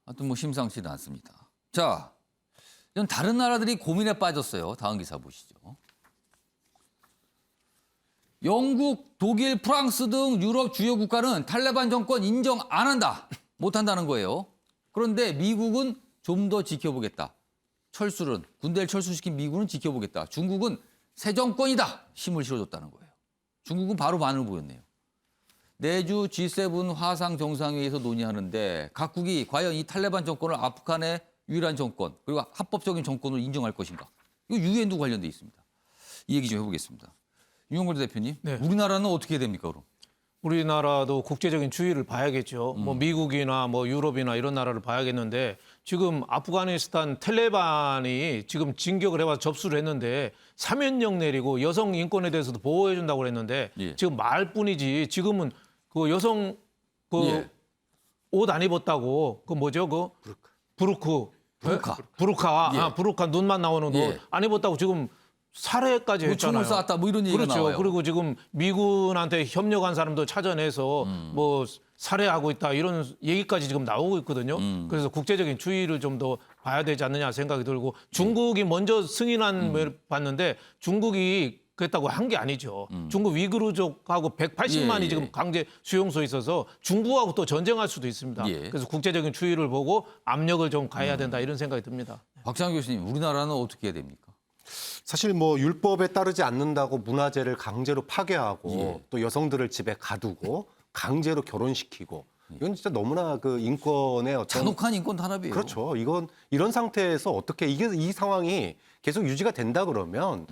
하여튼 뭐 심상치는 않습니다. 자, 이건 다른 나라들이 고민에 빠졌어요. 다음 기사 보시죠. 영국, 독일, 프랑스 등 유럽 주요 국가는 탈레반 정권 인정 안 한다. 못 한다는 거예요. 그런데 미국은 좀 더 지켜보겠다. 군대를 철수시킨 미국은 지켜보겠다. 중국은 새 정권이다. 힘을 실어줬다는 거예요. 중국은 바로 반응을 보였네요. 내주 G7 화상 정상회의에서 논의하는데 각국이 과연 이 탈레반 정권을 아프간의 유일한 정권 그리고 합법적인 정권으로 인정할 것인가. 이거 유엔도 관련돼 있습니다. 이 얘기 좀 해보겠습니다. 윤영걸 대표님, 네. 우리나라는 어떻게 해야 됩니까 그럼? 우리나라도 국제적인 주의를 봐야겠죠. 뭐 미국이나 뭐 유럽이나 이런 나라를 봐야겠는데 지금 아프가니스탄 텔레반이 지금 진격을 해와서 접수를 했는데 사면령 내리고 여성 인권에 대해서도 보호해준다고 그랬는데 예. 지금 말뿐이지 지금은 그 여성 그 옷 안 입었다고 그 뭐죠 그 부르카 예. 부르카 눈만 나오는 옷 예. 안 입었다고 지금 살해까지 뭐 했잖아요. 총을 쐈다 뭐 이런 얘기가 그렇죠. 나와요. 그리고 지금 미군한테 협력한 사람도 찾아내서 뭐 살해하고 있다 이런 얘기까지 지금 나오고 있거든요. 그래서 국제적인 주의를 좀 더 봐야 되지 않느냐 생각이 들고 중국이 먼저 승인한 걸 봤는데 중국이 그랬다고 한 게 아니죠. 중국 위구르족하고 180만이 예. 지금 강제 수용소에 있어서 중국하고 또 전쟁할 수도 있습니다. 예. 그래서 국제적인 주의를 보고 압력을 좀 가해야 된다 이런 생각이 듭니다. 박찬호 교수님, 우리나라는 어떻게 해야 됩니까? 사실 뭐 율법에 따르지 않는다고 문화재를 강제로 파괴하고 예. 또 여성들을 집에 가두고 강제로 결혼시키고 이건 진짜 너무나 그 인권의 어떤 잔혹한 인권 탄압이에요. 그렇죠. 이건 이런 상태에서 어떻게 이게 이 상황이 계속 유지가 된다 그러면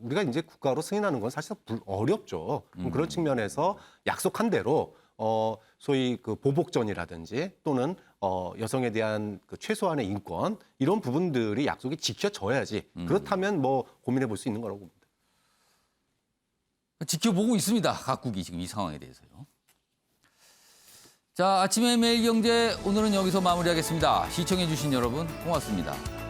우리가 이제 국가로 승인하는 건 사실 어렵죠. 그런 측면에서 약속한 대로 소위 그 보복전이라든지 또는 여성에 대한 그 최소한의 인권 이런 부분들이 약속이 지켜져야지. 그렇다면 뭐 고민해 볼 수 있는 거라고 봅니다. 지켜보고 있습니다. 각국이 지금 이 상황에 대해서요. 자, 아침의 매일경제 오늘은 여기서 마무리하겠습니다. 시청해 주신 여러분 고맙습니다.